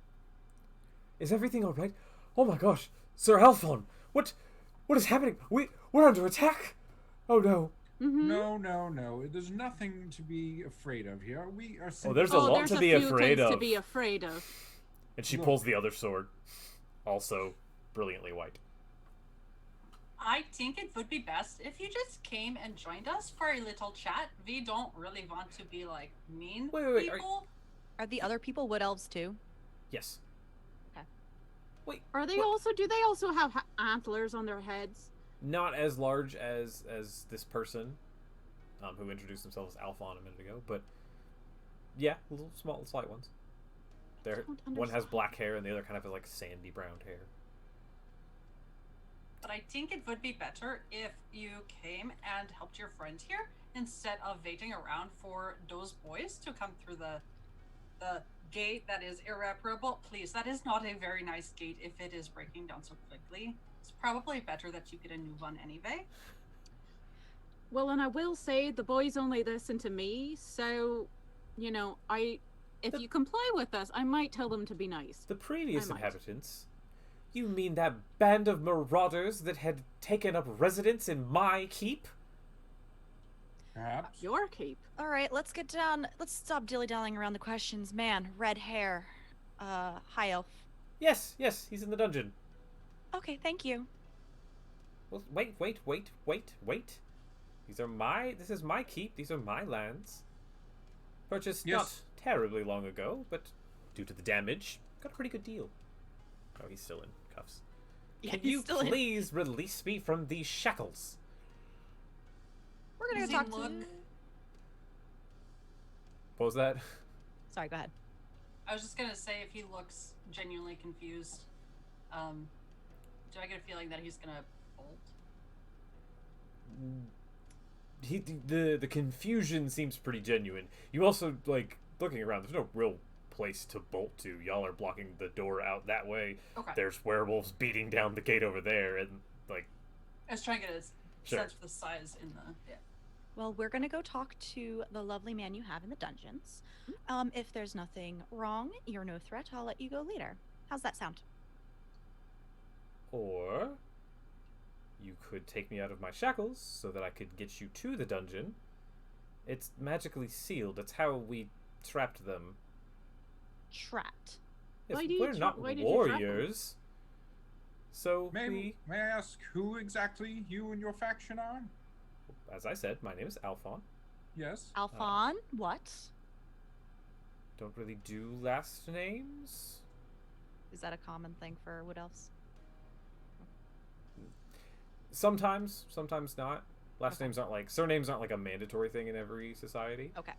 Is everything all right? Oh my gosh, Sir Alphon! What is happening? We're under attack! Oh no! No. There's nothing to be afraid of here. We are simply... there's a lot there's to a be few afraid things to of. be afraid of. And she Look. pulls the other sword, also brilliantly white. I think it would be best if you just came and joined us for a little chat. We don't really want to be like mean Wait, are- people. Are the other people wood elves too? Yes. Okay. Wait, Are they what? also? Do they also have antlers on their heads? Not as large as this person, who introduced themselves as Alphon a minute ago, but yeah, little small, slight ones. One has black hair and the other kind of has like sandy brown hair. But I think it would be better if you came and helped your friend here instead of waiting around for those boys to come through the gate that is irreparable. Please, that is not a very nice gate if it is breaking down so quickly. It's probably better that you get a new one anyway. Well, and I will say the boys only listen to me, so if you comply with us, I might tell them to be nice. The previous I might. inhabitants? You mean that band of marauders that had taken up residence in my keep? Perhaps. Your keep. All right, let's get down. Let's stop dilly-dallying around the questions. Man, red hair. High elf. Yes, he's in the dungeon. Okay, thank you. Well, wait. This is my keep. These are my lands. Purchased Yes. not terribly long ago, but due to the damage, got a pretty good deal. Oh, he's still in cuffs. Yeah, Can he's you still in- please release me from these shackles? We're gonna Does go he talk to. look- What was that? Sorry, go ahead. I was just gonna say if he looks genuinely confused, do I get a feeling that he's gonna bolt? The confusion seems pretty genuine. You also, like, looking around, there's no real place to bolt to. Y'all are blocking the door out that way. Okay. There's werewolves beating down the gate over there, and, like... I was trying to get a Sure. sense of the size in the. Yeah. Well, we're gonna go talk to the lovely man you have in the dungeons. If there's nothing wrong, you're no threat, I'll let you go later. How's that sound? Or... you could take me out of my shackles so that I could get you to the dungeon. It's magically sealed. That's how we trapped them. Trapped. Yes, Why do you we're not why did you trap 'em? warriors. So May I ask who exactly you and your faction are? as I said, my name is Alphon. Yes. Alphon, what? Don't really do last names. Is that a common thing for wood elves? Sometimes not. Last names aren't like surnames aren't like a mandatory thing in every society. Okay.